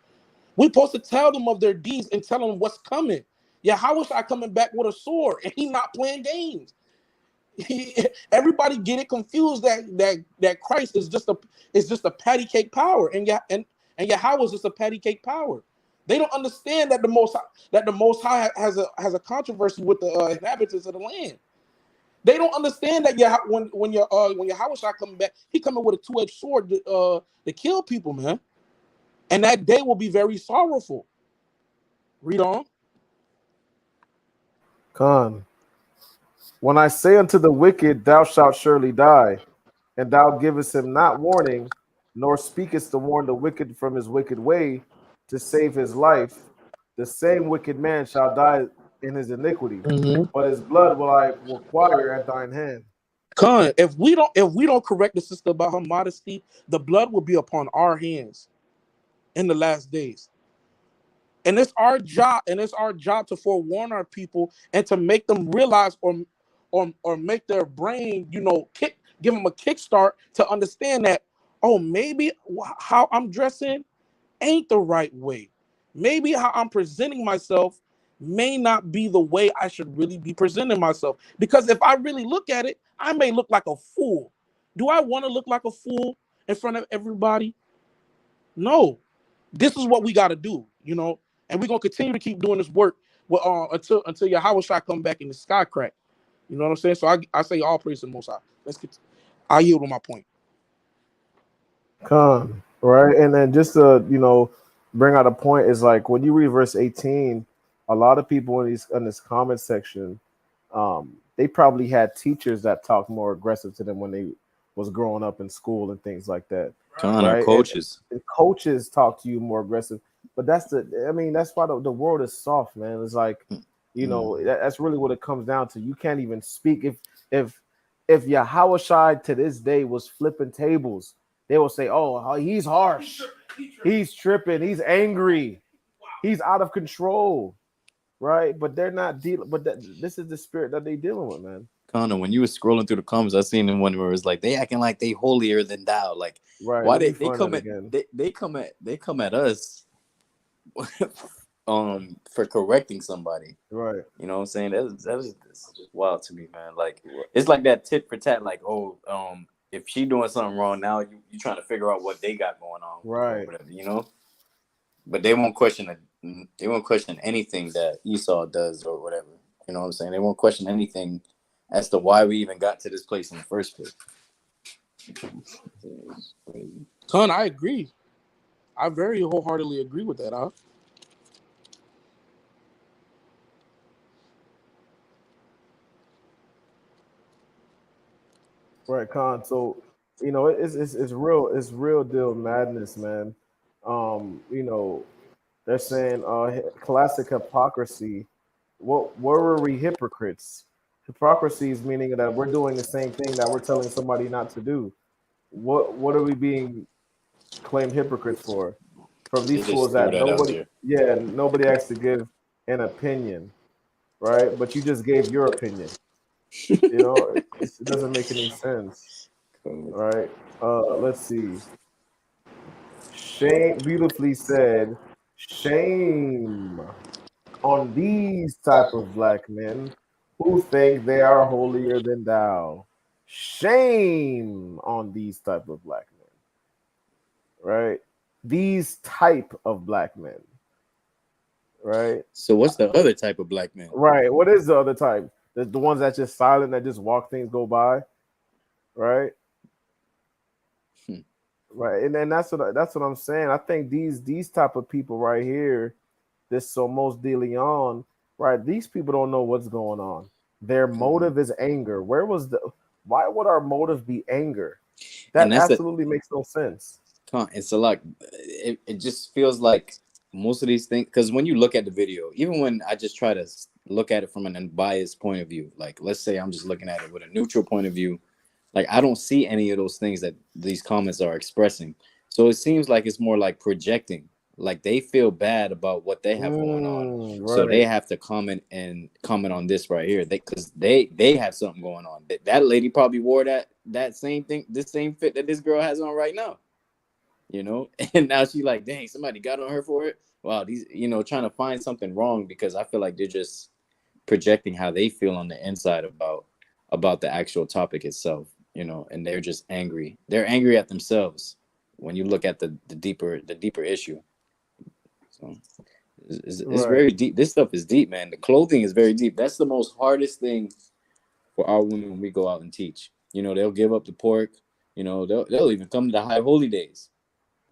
We're supposed to tell them of their deeds and tell them what's coming. Yeah, how was I coming back with a sword and he not playing games? Everybody get it confused that Christ is just a patty cake power, and Yahweh is just a patty cake power. They don't understand that the Most High has a controversy with the inhabitants of the land. They don't understand that when Yahweh shall come back, he coming with a two-edged sword to kill people, man, and that day will be very sorrowful. Read on. Khan. When I say unto the wicked, thou shalt surely die, and thou givest him not warning, nor speakest to warn the wicked from his wicked way to save his life, the same wicked man shall die in his iniquity, but his blood will I require at thine hand. Khan, if we don't correct the sister about her modesty, the blood will be upon our hands in the last days. And it's our job to forewarn our people and to make them realize or make their brain, give them a kickstart to understand that, oh, maybe how I'm dressing ain't the right way. Maybe how I'm presenting myself may not be the way I should really be presenting myself. Because if I really look at it, I may look like a fool. Do I want to look like a fool in front of everybody? No. This is what we got to do, and we're going to continue to keep doing this work until Yahweh shall come back in the sky crack. You know what I'm saying? So I say all praise to the Most High. I yield on my point. Come, right? And then just to, bring out a point is like when you read verse 18, a lot of people in this comment section, they probably had teachers that talked more aggressive to them when they was growing up in school and things like that. Right? Coaches. And coaches talk to you more aggressive. But that's why the world is soft, man. It's like, that's really what it comes down to. You can't even speak. If Yahweh to this day was flipping tables, they will say, oh, he's harsh, he's tripping, he's angry, he's out of control, right? But they're not dealing. But this is the spirit that they dealing with, man. Connor, when you were scrolling through the comments, I seen one where it's like they acting like they holier than thou. Like, right? Why they come at us for correcting somebody, right? You know what I'm saying? That's just wild to me, man. Like, it's like that tit for tat. Like, if she doing something wrong now, you trying to figure out what they got going on, right? Whatever, But they won't question anything that Esau does or whatever. You know what I'm saying? They won't question anything as to why we even got to this place in the first place. Son, I agree. I very wholeheartedly agree with that, huh? Right, Khan. So, it's real deal madness, man. They're saying classic hypocrisy. Where were we hypocrites? Hypocrisy is meaning that we're doing the same thing that we're telling somebody not to do. What are we being claimed hypocrites for? From They these just fools threw that that out nobody, there. yeah, nobody has to give an opinion, right? But you just gave your opinion. You know, it doesn't make any sense, right? Let's see. Shame, beautifully said. Shame on these type of black men who think they are holier than thou. Shame on these type of black men, right? These type of black men, right? So what's the other type of black man? Right. What is the other type? The ones that just silent, that just walk things go by, right? Right. And that's what I'm saying. I think these type of people right here, this Somos de Leon, right? These people don't know what's going on. Their motive is anger. Why would our motive be anger? That absolutely makes no sense. It's a lot. It just feels like most of these things, because when you look at the video, even when I just try to look at it from an unbiased point of view, like let's say I'm just looking at it with a neutral point of view, like I don't see any of those things that these comments are expressing. So it seems like it's more like projecting. Like they feel bad about what they have going on, Right. so they have to comment on this right here. Because they have something going on. That lady probably wore that same thing, this same fit that this girl has on right now. You know, and now she's like, dang, somebody got on her for it. Wow, these, trying to find something wrong, because I feel like they're just projecting how they feel on the inside about the actual topic itself, and they're just angry. They're angry at themselves when you look at the deeper issue. So it's Right. very deep. This stuff is deep, man. The clothing is very deep. That's the most hardest thing for our women when we go out and teach. They'll give up the pork. They'll even come to the high holy days.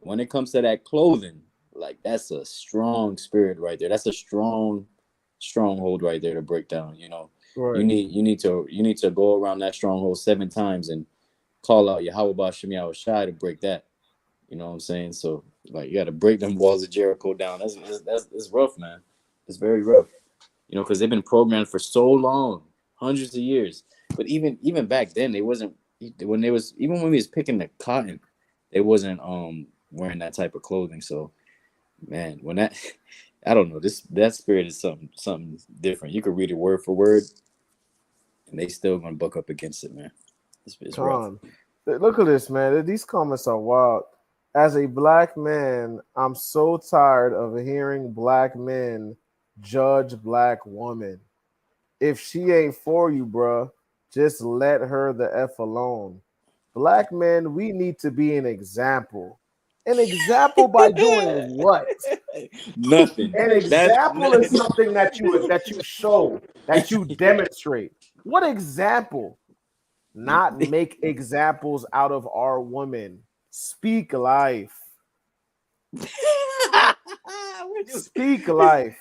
When it comes to that clothing, like that's a strong spirit right there. That's a stronghold right there to break down. Right. You need to go around that stronghold 7 times and call out Yahweh Shem Yahweh Shai to break that. You know what I'm saying? So like you got to break them walls of Jericho down. That's rough, man. It's very rough. Because they've been programmed for so long, hundreds of years. But even back then, when we was picking the cotton, they wasn't wearing that type of clothing. So, man, I don't know, that spirit is something different. You could read it word for word, and they still gonna buck up against it, man. It's rough. Look at this, man. These comments are wild. As a black man, I'm so tired of hearing black men judge black women. If she ain't for you, bruh, just let her the F alone. Black men, we need to be an example. An example by doing what? Nothing. An example is something that you show, that you demonstrate. What example? Not make examples out of our women. Speak life. Speak life.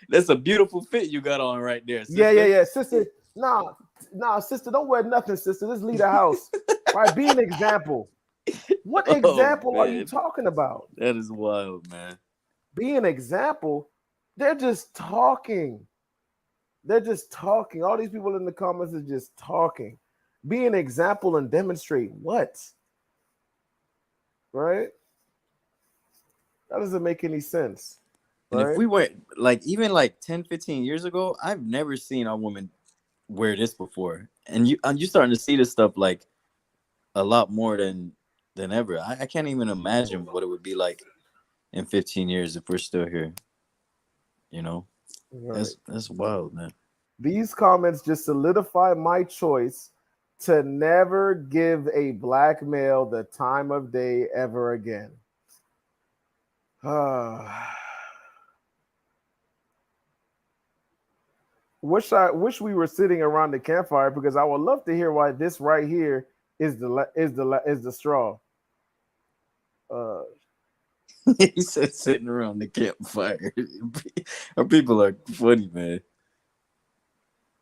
That's a beautiful fit you got on right there, sister. Yeah, sister. Nah, sister, don't wear nothing, sister. Just leave the house. Right? Be an example. What example are you talking about? That is wild, man. Be an example. They're just talking. They're just talking. All these people in the comments are just talking. Be an example and demonstrate what? Right? That doesn't make any sense. And if we were even 10, 15 years ago, I've never seen a woman wear this before. And you're starting to see this stuff like a lot more than ever. I can't even imagine what it would be like in 15 years if we're still here. Right. That's wild, man. These comments just solidify my choice to never give a black male the time of day ever again. Wish we were sitting around the campfire, because I would love to hear why this right here is the straw. He said sitting around the campfire. Our people are funny, man.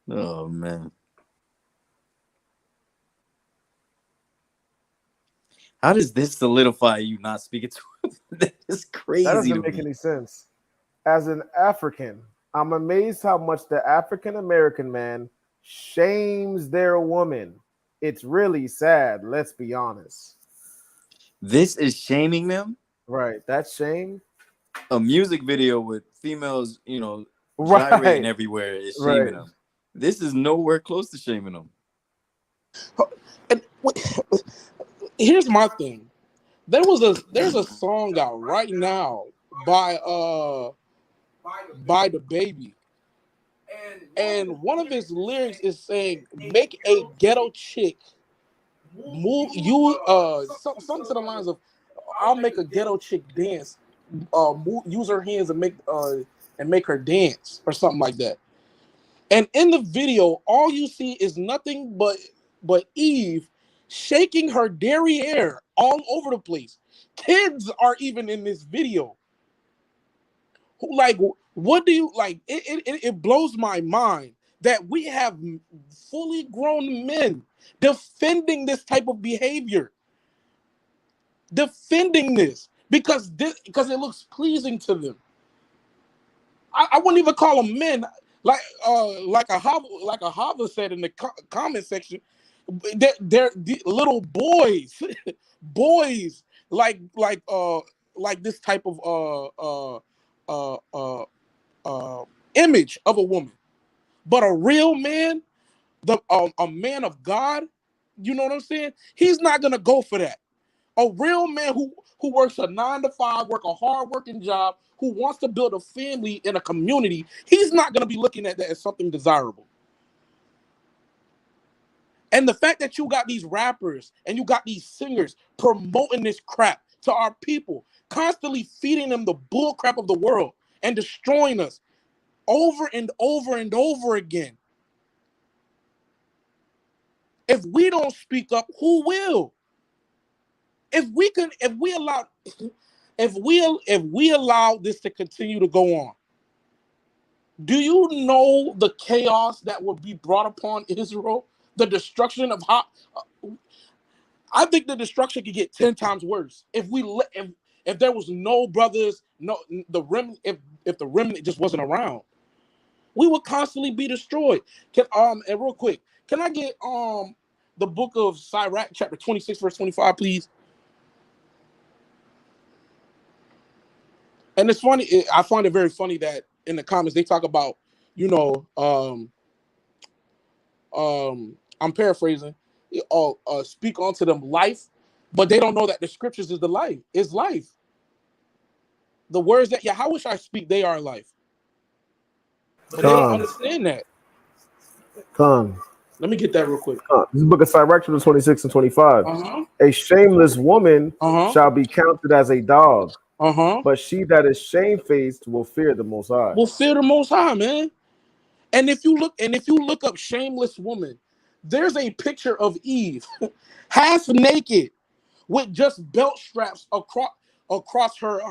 Oh man. How does this solidify you not speaking to him? That is crazy. That doesn't make any sense. As an African, I'm amazed how much the African American man shames their woman. It's really sad. Let's be honest. This is shaming them. Right. That's shame. A music video with females, gyrating everywhere is shaming them. This is nowhere close to shaming them. And here's my thing. There's a song out right now by the Baby. And one of his lyrics is saying, make a ghetto chick move something to the lines of, I'll make a ghetto chick dance, use her hands and make her dance or something like that. And in the video, all you see is nothing but Eve shaking her derriere all over the place. Kids are even in this video. Like, what do you like? It blows my mind that we have fully grown men defending this type of behavior, defending this because it looks pleasing to them. I wouldn't even call them men. Like a Hava said in the comment section, they're little boys, boys like this type of image of a woman. But a real man, a man of God, you know what I'm saying? He's not gonna go for that. A real man who works a 9-to-5, work a hard-working job, who wants to build a family in a community, he's not gonna be looking at that as something desirable. And the fact that you got these rappers and you got these singers promoting this crap to our people, constantly feeding them the bull crap of the world and destroying us over and over and over again. If we don't speak up, who will? If we allow this to continue to go on, do you know the chaos that would be brought upon Israel? The destruction of I think the destruction could get 10 times worse if there was no brothers, if the remnant just wasn't around. We would constantly be destroyed. And real quick, can I get the book of Sirach, chapter 26, verse 25, please? And it's funny, I find it very funny that in the comments they talk about, I'm paraphrasing, speak onto them life, but they don't know that the scriptures is life. The words that Yahweh I speak, they are life. But they don't understand that. Let me get that real quick. This is book of Sirach, 26 and 25. A shameless woman shall be counted as a dog. But she that is shamefaced will fear the Most High. Will fear the Most High, man. And if you look up shameless woman, there's a picture of Eve, half naked, with just belt straps across her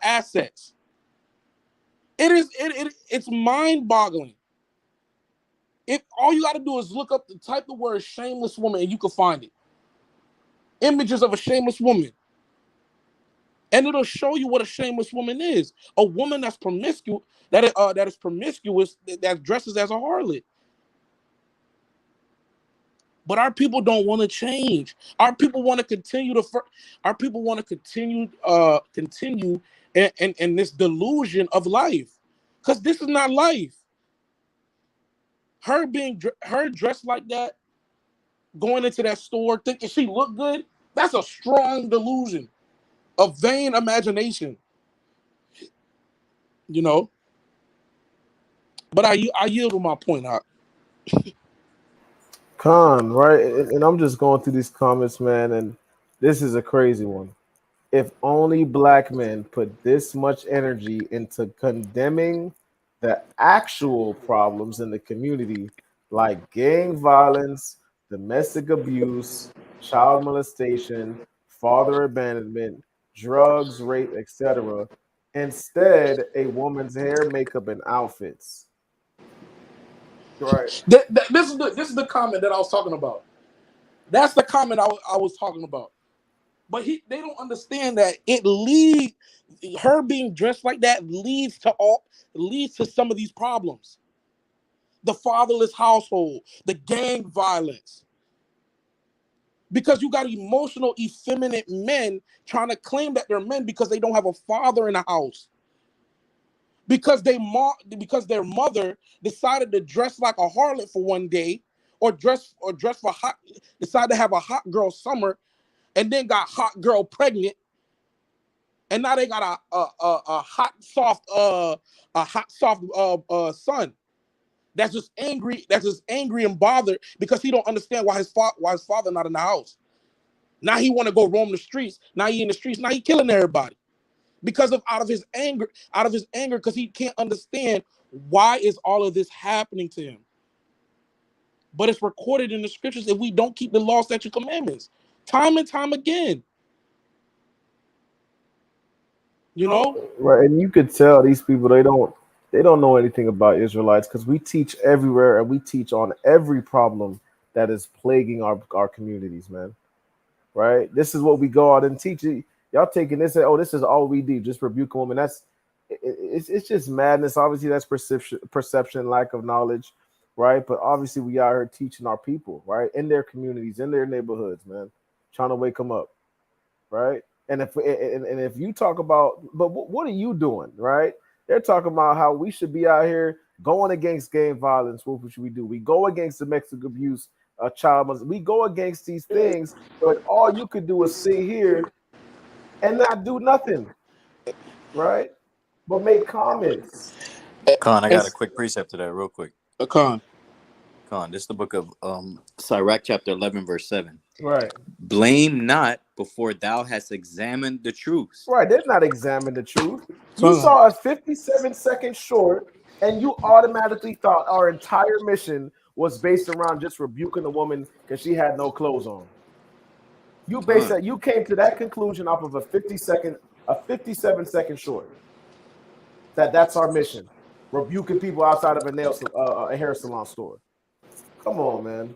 assets. It's mind-boggling. If all you got to do is look up the type of word shameless woman, and you can find it. Images of a shameless woman. And it'll show you what a shameless woman is. A woman that's promiscuous, that is promiscuous, that dresses as a harlot. But our people don't want to change. Our people want to continue continue in this delusion of life, because this is not life. Her dressed like that, going into that store thinking she looked good, that's a strong delusion. A vain imagination, But I yield to my point out. Right? And I'm just going through these comments, man, and this is a crazy one. If only black men put this much energy into condemning the actual problems in the community, like gang violence, domestic abuse, child molestation, father abandonment, drugs, rape, etc. Instead, a woman's hair, makeup, and outfits. Right. This is the comment that I was talking about. That's the comment I was talking about. But they don't understand that her being dressed like that leads to some of these problems. the fatherless household, the gang violence. Because you got emotional, effeminate men trying to claim that they're men because they don't have a father in the house. Because their mother decided to dress like a harlot for one day, or dress for decided to have a hot girl summer, and then got hot girl pregnant, and now they got a hot soft son that's just angry and bothered because he don't understand why his father not in the house. Now he want to go roam the streets. Now he in the streets. Now he killing everybody because out of his anger, because he can't understand why is all of this happening to him. But it's recorded in the scriptures if we don't keep the law, statute, commandments, time and time again. You know, right? And you could tell these people they don't know anything about Israelites, because we teach everywhere and we teach on every problem that is plaguing our communities, man. Right? This is what we go out and teach. Y'all taking this and this is all we do, just rebuke a woman. It's just madness. Obviously, that's perception, lack of knowledge, right? But obviously, we are here teaching our people, right, in their communities, in their neighborhoods, man, trying to wake them up, right? And if you talk about, but what are you doing, right? They're talking about how we should be out here going against gang violence. What should we do? We go against domestic abuse, child molestation. We go against these things, but all you could do is sit here and not do nothing, right? But make comments. Con, I got a quick precept to that real quick. Con, this is the book of Sirach chapter 11, verse 7. Right. Blame not before thou hast examined the truth. Right, they've not examined the truth. You saw a 57-second short, and you automatically thought our entire mission was based around just rebuking a woman because she had no clothes on. You came to that conclusion off of a 57-second short. That's our mission. Rebuking people outside of a hair salon store. Come on, man.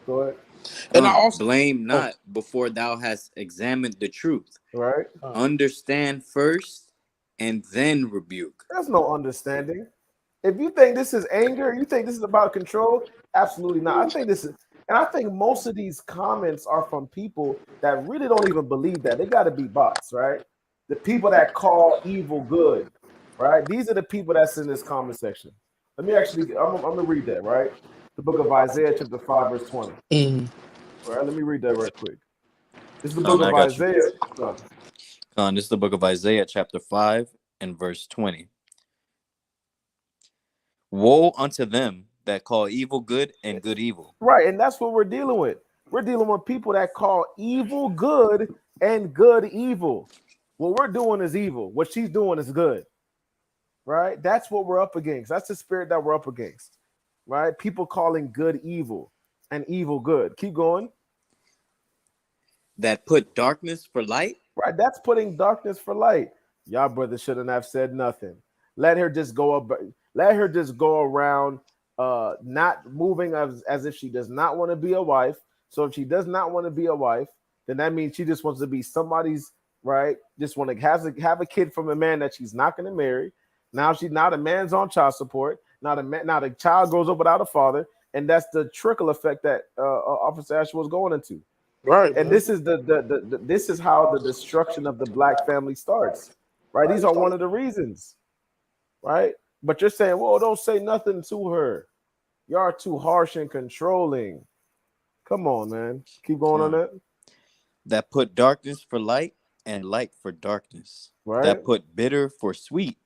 Go ahead. And I also blame not before thou hast examined the truth. Right. Understand first and then rebuke. There's no understanding. If you think this is anger, you think this is about control, absolutely not. I think most of these comments are from people that really don't even believe that. They got to be bots, right? The people that call evil good, right? These are the people that's in this comment section. I'm gonna read that, right? The book of Isaiah, chapter 5, verse 20. All right, let me read that right quick. This is the book of Isaiah. This is the book of Isaiah, chapter 5, and verse 20. Woe unto them that call evil good and good evil. Right, and that's what we're dealing with. We're dealing with people that call evil good and good evil. What we're doing is evil. What she's doing is good. Right? That's what we're up against. That's the spirit that we're up against. Right? People calling good evil and evil good. Keep going. That put darkness for light. Right, that's putting darkness for light. Y'all brothers shouldn't have said nothing. Let her just go around not moving as if she does not want to be a wife. So if she does not want to be a wife, then that means she just wants to be somebody's, right? Just want to have a kid from a man that she's not going to marry. Now the man's on child support. Now the child grows up without a father, and that's the trickle effect that Officer Asher was going into. Right, and this is this is how the destruction of the black family starts. Right, these are one of the reasons. Right, but you're saying, well, don't say nothing to her. You are too harsh and controlling. Come on, man. Keep going on that. That put darkness for light and light for darkness. Right. That put bitter for sweet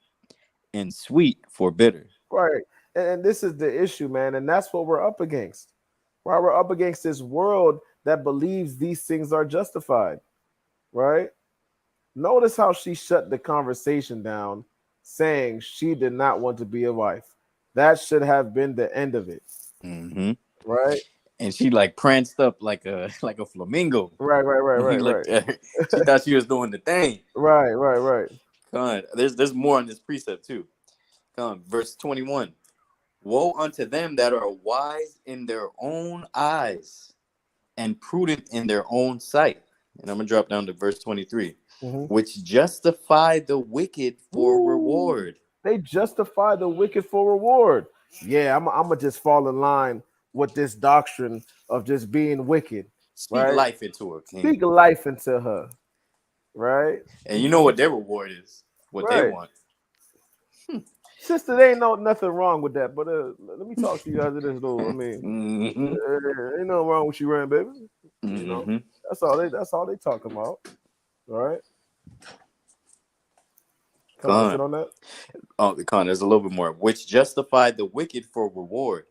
and sweet for bitter. Right. And this is the issue, man. And that's what we're up against. Right. We're up against this world that believes these things are justified. Right. Notice how she shut the conversation down, saying she did not want to be a wife. That should have been the end of it. Mm-hmm. Right. And she like pranced up like a flamingo. Right. She thought she was doing the thing. Right. Come on. There's more on this precept too. Come on, verse 21. Woe unto them that are wise in their own eyes and prudent in their own sight. And I'm gonna drop down to verse 23. Mm-hmm. Which justify the wicked for reward. They justify the wicked for reward. Yeah, I'm gonna just fall in line with this doctrine of just being wicked. Speak Right? life into her, King. Speak life into her. Right? And you know what their reward is, what they Right. want. Sister, there ain't nothing wrong with that. But let me talk to you guys of this though. I mean, ain't nothing wrong with you, baby. You know, that's all they talking about. All right. Con. On that? Oh, Con, there's a little bit more. Which justify the wicked for reward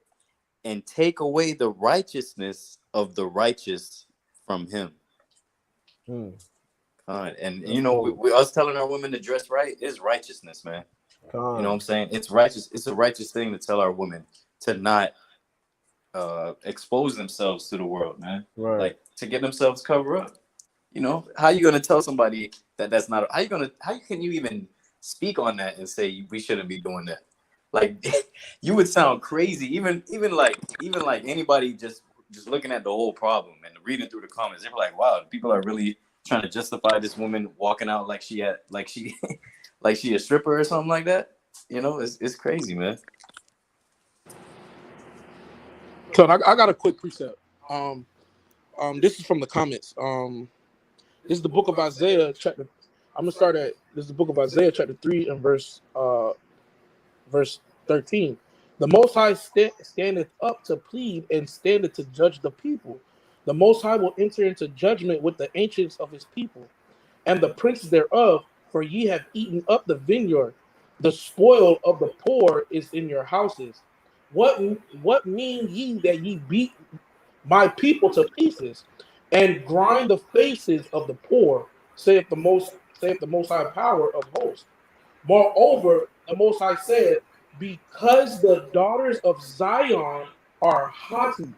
and take away the righteousness of the righteous from him. Con. And you know, we us telling our women to dress right is righteousness, man. Con. You know what I'm saying? It's righteous. It's a righteous thing to tell our women to not expose themselves to the world, man. Right. Like to get themselves covered up. You know, how you gonna tell somebody that's not? How can you even speak on that and say we shouldn't be doing that? Like you would sound crazy. Even like anybody just looking at the whole problem and reading through the comments, they're like, wow, people are really trying to justify this woman walking out like she a stripper or something like that. You know, it's crazy, man. So I got a quick precept. This is from the comments. This is the book of Isaiah, chapter. I'm gonna start at this is the book of Isaiah, chapter 3 and verse 13. The Most High standeth up to plead and standeth to judge the people. The Most High will enter into judgment with the ancients of his people, and the princes thereof. For ye have eaten up the vineyard. The spoil of the poor is in your houses. What mean ye that ye beat my people to pieces and grind the faces of the poor, saith the most high power of hosts. Moreover, the Most High said, because the daughters of Zion are haughty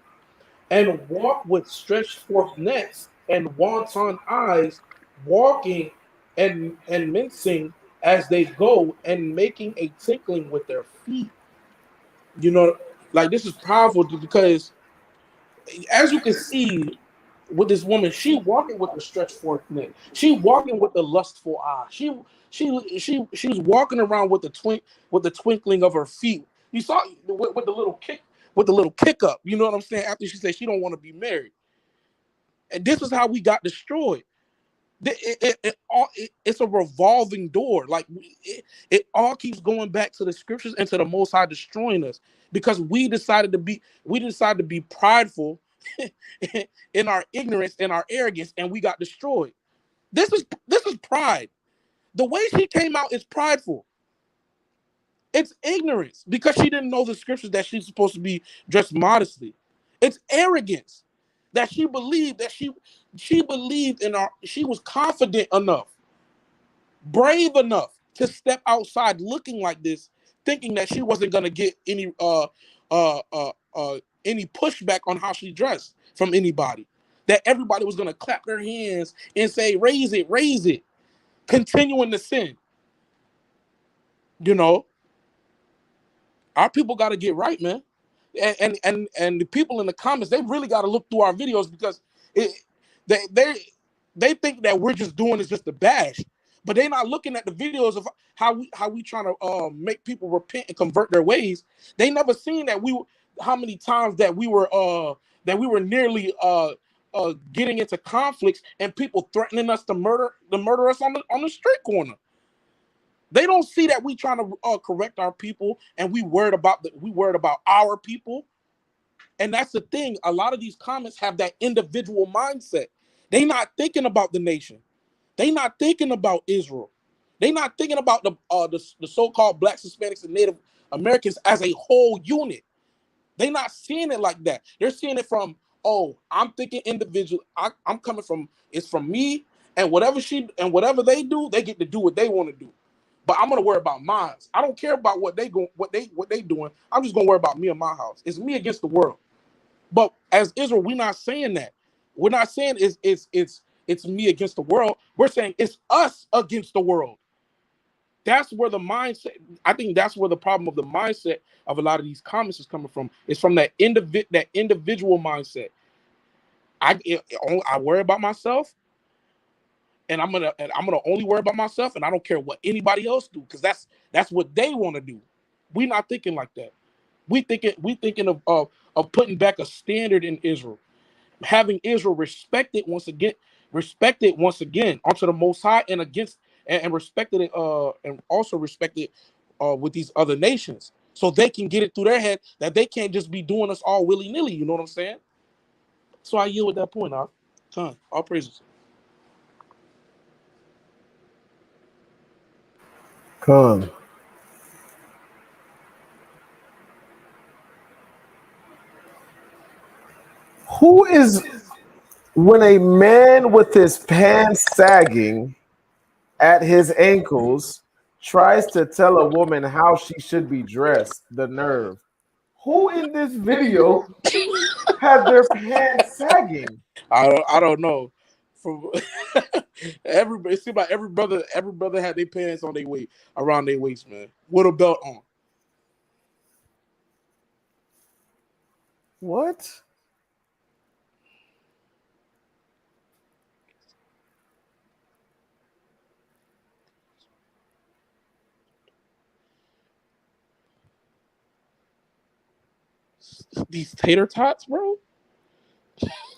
and walk with stretched forth necks and wanton eyes, walking and mincing as they go and making a tinkling with their feet. You know, like this is powerful because as you can see with this woman, she walking with the stretched forth neck. She walking with the lustful eye. She was walking around with the twinkling of her feet. You saw with the little kick up. You know what I'm saying? After she said she don't want to be married, and this is how we got destroyed. It's a revolving door. Like it all keeps going back to the scriptures and to the Most High destroying us because we decided to be prideful in our ignorance and our arrogance, and we got destroyed. This is pride. The way she came out is prideful. It's ignorance because she didn't know the scriptures that she's supposed to be dressed modestly. It's arrogance that she believed she was confident enough, brave enough to step outside looking like this, thinking that she wasn't gonna get any pushback on how she dressed from anybody. That everybody was gonna clap their hands and say, raise it, continuing to sin. You know, our people got to get right, man. And the people in the comments, they really got to look through our videos because they think that we're just doing this just to bash, but they're not looking at the videos of how we trying to make people repent and convert their ways. They never seen that how many times that we were nearly getting into conflicts and people threatening us to murder us on the street corner. They don't see that we trying to correct our people and we worried about our people. And that's the thing. A lot of these comments have that individual mindset. They not thinking about the nation. They not thinking about Israel. They not thinking about the so-called Blacks, Hispanics, and Native Americans as a whole unit. They not seeing it like that. They're seeing it from, oh, I'm thinking individual. I'm coming from, it's from me, and whatever they do, they get to do what they want to do. But I'm gonna worry about mine. I don't care about what they doing. I'm just gonna worry about me and my house. It's me against the world. But as Israel, we're not saying that. We're not saying it's me against the world. We're saying it's us against the world. That's where the mindset. I think that's where the problem of the mindset of a lot of these comments is coming from. It's from that individual mindset. I worry about myself, and I'm gonna only worry about myself, and I don't care what anybody else do, because that's what they want to do. We're not thinking like that. We thinking of putting back a standard in Israel, having Israel respected once again onto the Most High, and against and respected it and also respected with these other nations, so they can get it through their head that they can't just be doing us all willy-nilly. You know what I'm saying? So I yield with that point. All praises. Come. Who is, when a man with his pants sagging at his ankles tries to tell a woman how she should be dressed? The nerve. Who in this video had their pants sagging? I don't know. From everybody, it seems like every brother had their pants on their waist, around their waist, man, with a belt on. What? These tater tots, bro.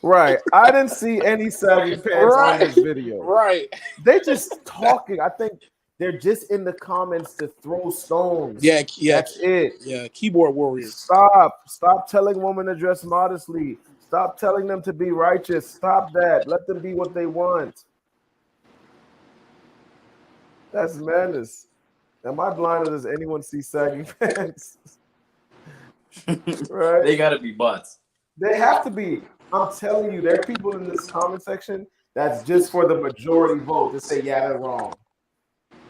Right. I didn't see any saggy pants on this video. Right. They just talking. I think they're just in the comments to throw stones. Yeah. That's it. Yeah, keyboard warriors. Stop telling women to dress modestly. Stop telling them to be righteous. Stop that. Let them be what they want. That's madness. Am I blind or does anyone see saggy pants? Right? They gotta be butts. They have to be. I'm telling you, there are people in this comment section that's just for the majority vote to say, yeah, they're wrong.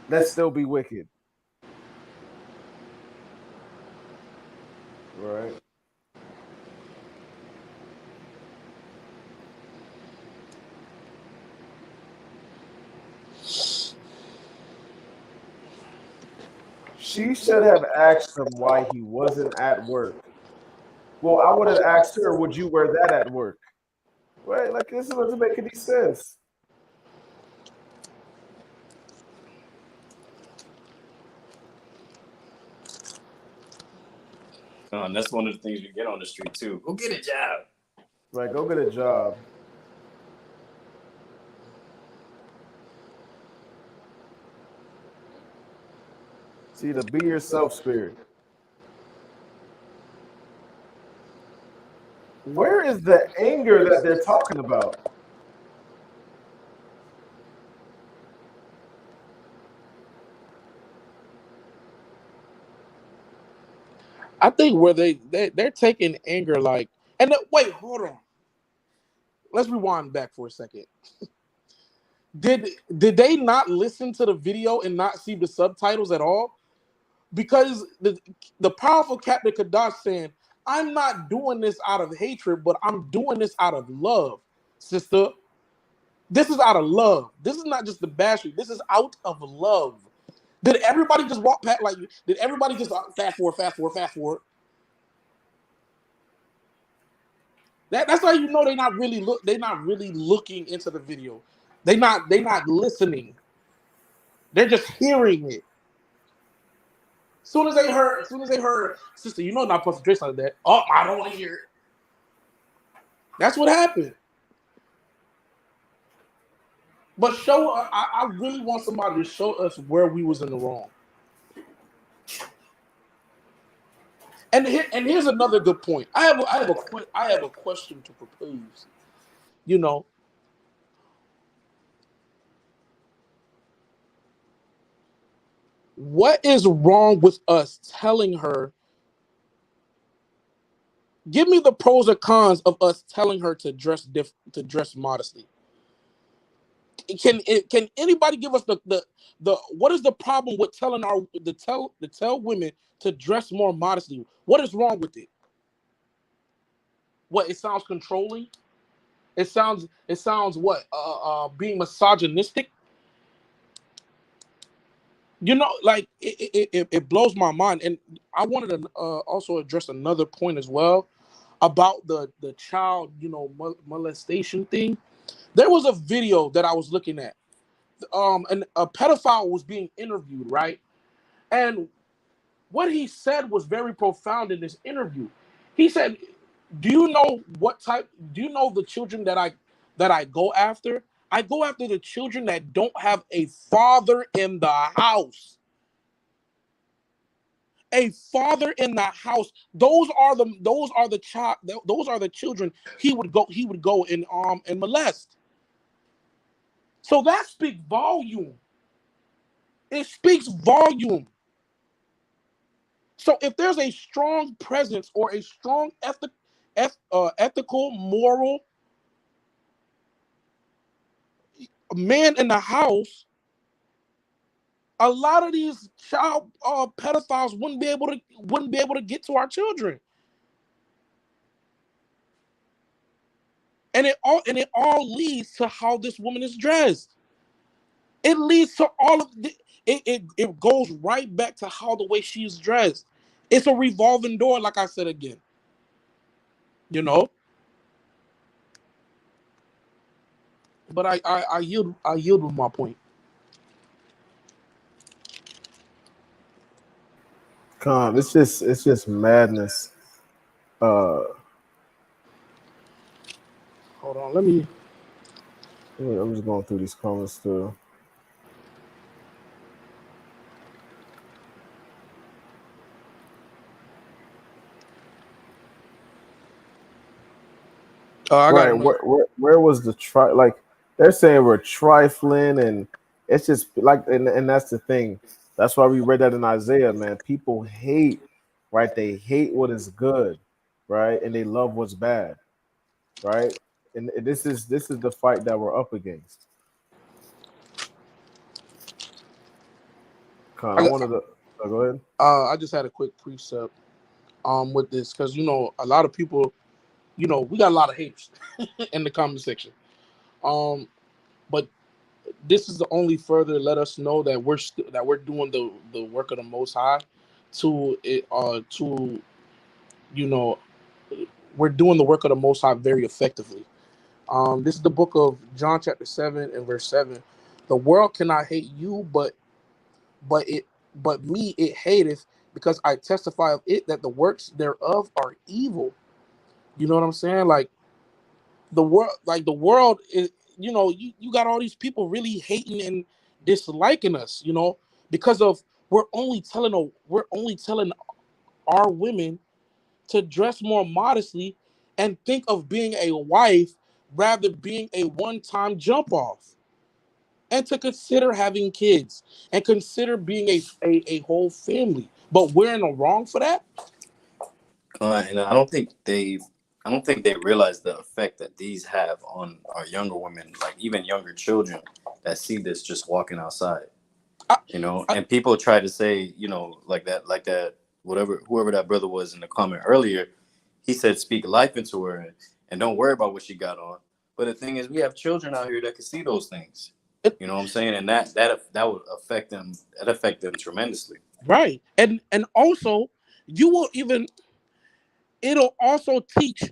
Let's still be wicked. Right. She should have asked him why he wasn't at work. Well, I would have asked her, would you wear that at work? Right? Like, this doesn't make any sense. And that's one of the things you get on the street too. Go get a job. Right, go get a job. See, the be yourself spirit. Where is the anger that they're talking about? I think where they're taking anger like, and wait, hold on. Let's rewind back for a second. Did they not listen to the video and not see the subtitles at all? Because the powerful Captain Kadash saying, I'm not doing this out of hatred, but I'm doing this out of love, sister. This is out of love. This is not just the bashing. This is out of love. Did everybody just walk past like? Did everybody just fast forward? That's how you know they're not really looking into the video. They're not listening. They're just hearing it. Soon as they heard, sister, you know not supposed to dress like that. Oh, I don't want to hear it. That's what happened. But I really want somebody to show us where we was in the wrong. And here's another good point. I have a question to propose. You know, what is wrong with us telling her? Give me the pros or cons of us telling her to dress modestly. Can anybody give us the what is the problem with telling tell women to dress more modestly? What is wrong with it? What, it sounds controlling? It sounds what? Being misogynistic? You know, like it blows my mind. And I wanted to also address another point as well about the child, molestation thing. There was a video that I was looking at, and a pedophile was being interviewed, right? And what he said was very profound in this interview. He said, do you know the children that I go after? I go after the children that don't have a father in the house. A father in the house. Those are the children he would go and molest. So that speaks volume. It speaks volume. So if there's a strong presence or a strong ethical, moral man in the house, a lot of these child pedophiles wouldn't be able to get to our children. And it all leads to how this woman is dressed. It leads to all of it goes right back to how the way she's dressed. It's a revolving door, like I said again. You know? But I yield with my point. It's just madness. Hold on, I'm just going through these comments too. Right, where was the like they're saying we're trifling, and it's just like, and that's the thing. That's why we read that in Isaiah, man. People hate, right? They hate what is good, right? And they love what's bad, right? And this is the fight that we're up against. I wanted to go ahead. I just had a quick precept with this, because a lot of people, we got a lot of haters in the comment section. But this is the only further let us know that we're doing the work of the Most High we're doing the work of the Most High very effectively. This is the book of John chapter 7 and verse 7. The world cannot hate you, but me it hateth, because I testify of it that the works thereof are evil. You know what I'm saying? Like the world is, you got all these people really hating and disliking us, because of we're only telling our women to dress more modestly and think of being a wife rather being a one-time jump off, and to consider having kids and consider being a whole family. But we're in the wrong for that. And I don't think they realize the effect that these have on our younger women, like even younger children that see this just walking outside. And people try to say, like that, whoever that brother was in the comment earlier, he said, speak life into her and don't worry about what she got on. But the thing is, we have children out here that can see those things. You know what I'm saying? And that would affect them. That affect them tremendously. Right. And also, it'll also teach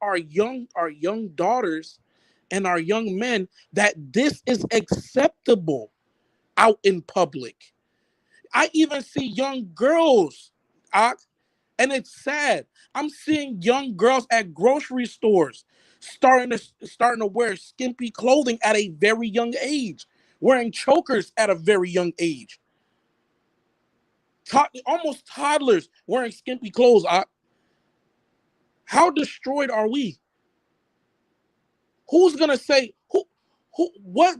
our young daughters and our young men that this is acceptable out in public. I even see young girls, and it's sad. I'm seeing young girls at grocery stores starting to wear skimpy clothing at a very young age, wearing chokers at a very young age. Almost toddlers wearing skimpy clothes. How destroyed are we? Who's gonna say what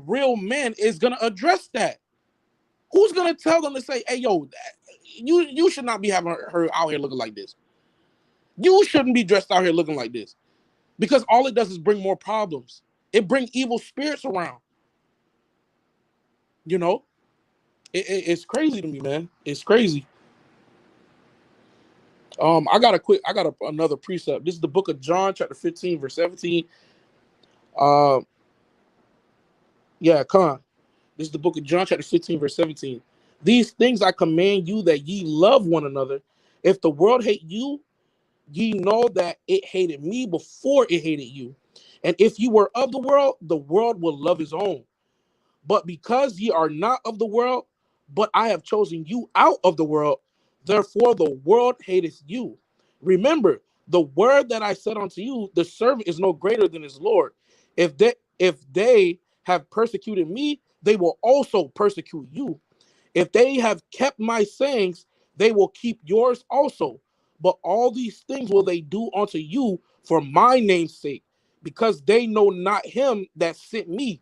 real man is gonna address that? Who's gonna tell them to say, hey, yo, you should not be having her out here looking like this. You shouldn't be dressed out here looking like this. Because all it does is bring more problems. It brings evil spirits around. It's crazy to me, man. It's crazy. I got another precept. This is the book of John, chapter 15, verse 17. This is the book of John, chapter 15, verse 17. These things I command you, that ye love one another. If the world hate you, ye know that it hated me before it hated you. And if you were of the world will love his own. But because ye are not of the world, but I have chosen you out of the world, therefore the world hateth you. Remember, the word that I said unto you, the servant is no greater than his Lord. If they have persecuted me, they will also persecute you. If they have kept my sayings, they will keep yours also. But all these things will they do unto you for my name's sake, because they know not him that sent me.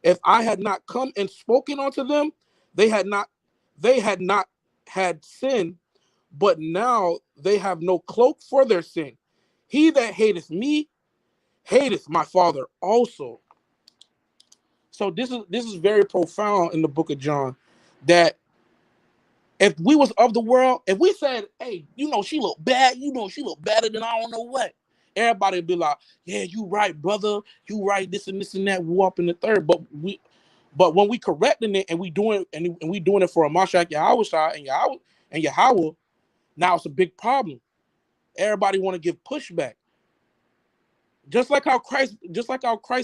If I had not come and spoken unto them, they had not had sin, but now they have no cloak for their sin. He that hateth me, hateth my Father also. So this is very profound in the book of John, that if we was of the world, if we said, hey, she look bad, she look better than I don't know what, everybody would be like, yeah, you right, brother, you right, this and that, woo up in the third. But when we correcting it and we doing it for a Mashiach Yahweh and Yahweh, now it's a big problem. Everybody want to give pushback. Just like how Christ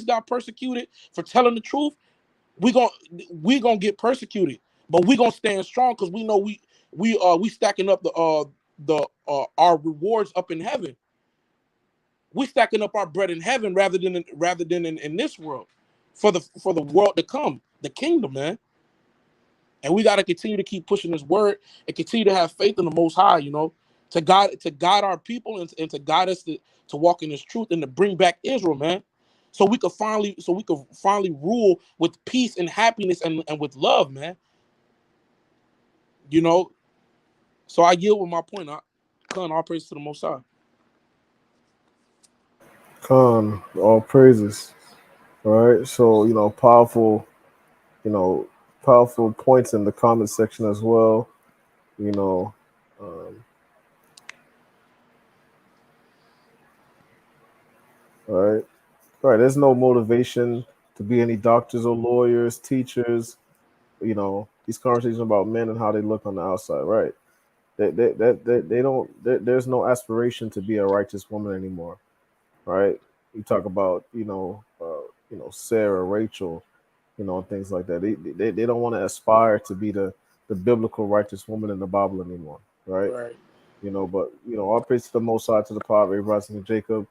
got persecuted for telling the truth, we gonna get persecuted, but we gonna stand strong because we know we stacking up our rewards up in heaven. We stacking up our bread in heaven rather than in this world, for the world to come, the kingdom, man. And we got to continue to keep pushing this word and continue to have faith in the Most High, to guide our people and to guide us to walk in this truth and to bring back Israel, man. So we could finally rule with peace and happiness and with love, man. So I yield with my point. All praise to the Most High. All praises. All right. So, powerful points in the comment section as well. All right. There's no motivation to be any doctors or lawyers, teachers. These conversations about men and how they look on the outside, right? They don't. There's no aspiration to be a righteous woman anymore, right? You talk about Sarah, Rachel, and things like that. They don't want to aspire to be the biblical righteous woman in the Bible anymore, right? Right. But all praise to the Most High, to the power of Abraham and Jacob.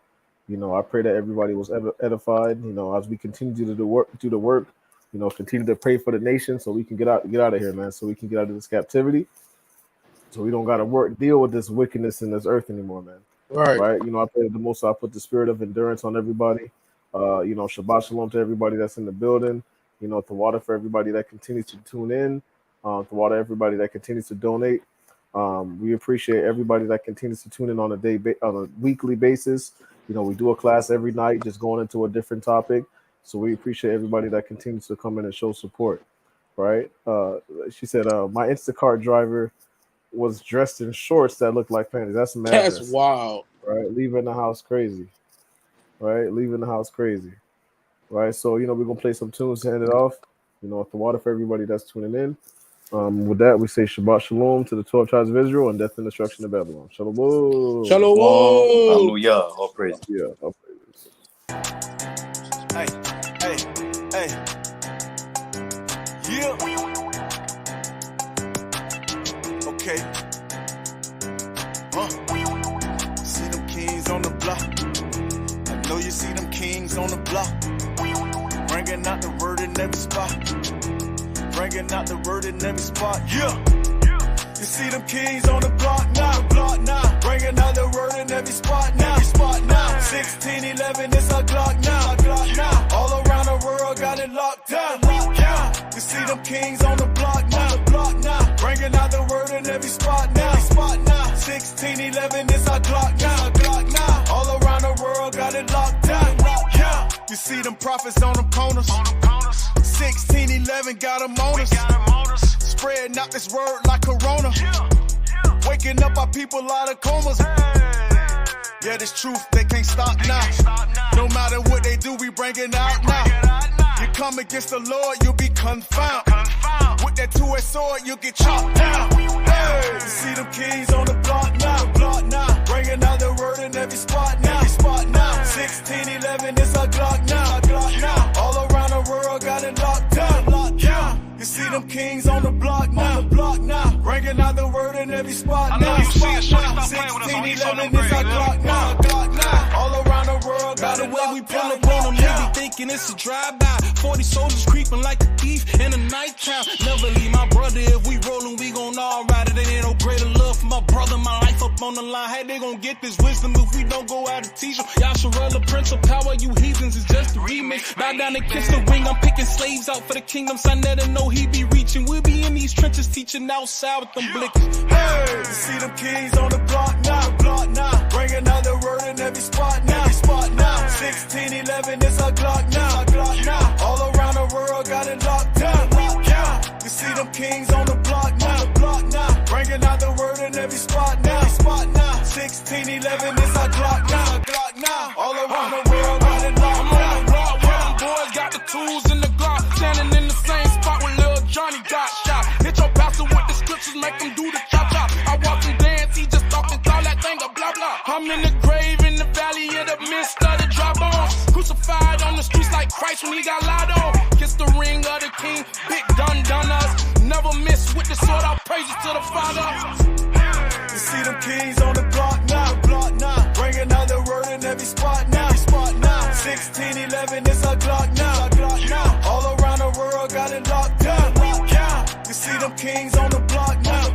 I pray that everybody was edified. As we continue to do the work, continue to pray for the nation so we can get out of here, man. So we can get out of this captivity. So we don't got to deal with this wickedness in this earth anymore, man. Right. I pray that the Most High put the spirit of endurance on everybody. Shabbat shalom to everybody that's in the building. The water for everybody that continues to tune in. The water everybody that continues to donate. We appreciate everybody that continues to tune in on a weekly basis. We do a class every night, just going into a different topic. So we appreciate everybody that continues to come in and show support, right? She said, my Instacart driver was dressed in shorts that looked like panties. That's madness. That's wild. Right? Leaving the house crazy. Right? Right? So, we're going to play some tunes to end it off. At the water for everybody that's tuning in. With that, we say Shabbat Shalom to the 12 tribes of Israel and death and destruction of Babylon. Shalom. Shalom. Hallelujah. All praise. Yeah, all praises. Hey. Yeah. Okay. See them kings on the block. I know you see them kings on the block. Bringing out the word in every spot. Bringing out the word in every spot. Yeah. You see them kings on the block now. Bringing out the word in every spot now. 1611, it's our Glock now. All around the world got it locked down. You see them kings on the block now. Bringing out the word in every spot now. 1611, it's our Glock now. All around the world got it locked down. You see them prophets on them corners. 1611 got them on us. Spreading out this word like corona. Waking up our people out of comas. Yeah, this truth, they can't stop now. No matter what they do, we bring it out now. You come against the Lord, you'll be confounded. With that two-edged sword, you'll get chopped down. Hey, you see them kings on the block now. Bringing out the word in every spot now. 1611, it's a Glock now. All around the world got it locked down. You see them kings on the block now. Bringing out the word in every spot now. 1611, it's a Glock now. All around the world got it way we locked pull down. up on them, they be thinking it's a drive-by. 40 soldiers creeping like a thief in a night town. Never leave my brother. If we rollin', we gon' all ride it. Ain't no greater love for my brother. My life up on the line. Hey, they gon' get this wisdom if we don't go out and teach them. YASHARAHLA, Prince of Power, you heathens is just a remix. Bow down and kiss the ring. I'm picking slaves out for the kingdom. Son that know he be reaching. We'll be in these trenches teaching outside with them blickers. Hey, you see them kings on the block now. Bringing out the word in every spot now. 1611, it's a Glock now. All around the world got it locked down. You see them kings on the block now. Bringing out the word in every spot now. 1611, it's a Glock now. All around the world got it locked down. I'm on the block where them boys got the tools in the Glock. Standing in the same spot where Lil Johnny got shot. Hit your pastor with the scriptures, make him do the chop. I watch him dance, he just talking, call that thing a blah blah. I'm in the grave in the valley of the midst of the dry bones. Crucified on the streets like Christ when he got lied on. Kiss the ring of the king, big done us. Never miss with the sword, I'll praise you to the Father. You see them kings on the block now. Bringing out the word in every spot now. 1611, it's a Glock now. All around the world got it locked down. You see them kings on the block now.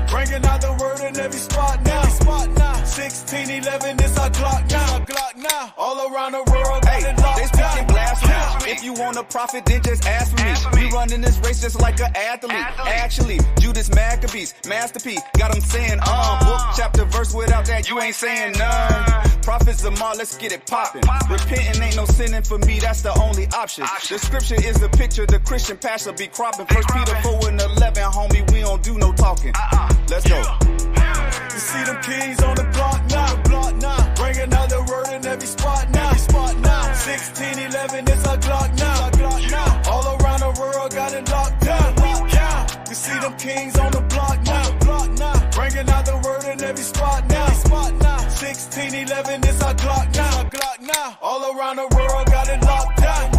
Bringing out the word in every spot now. 1611, it's a Glock now. All around the world got it locked down. They speaking blasphemy. If you want a prophet, then just ask for me. We running this race just like an athlete. Actually, Judas Maccabees, masterpiece. Got them saying, book, chapter, verse. Without that, you ain't saying none. Prophets Zamar, let's get it poppin'. Repenting ain't no sinning for me, that's the only option. The scripture is the picture, the Christian pastor be cropping. 1 Peter 4:11, homie, we don't do no talking. Let's go. You see them kings on the block now. Bringing out the word in every spot now. 1611, it's a Glock now. All around the world got it locked down. You see them kings on the block now. Bringing out the word in every spot now. 1611, it's a Glock now. All around the world got it locked down.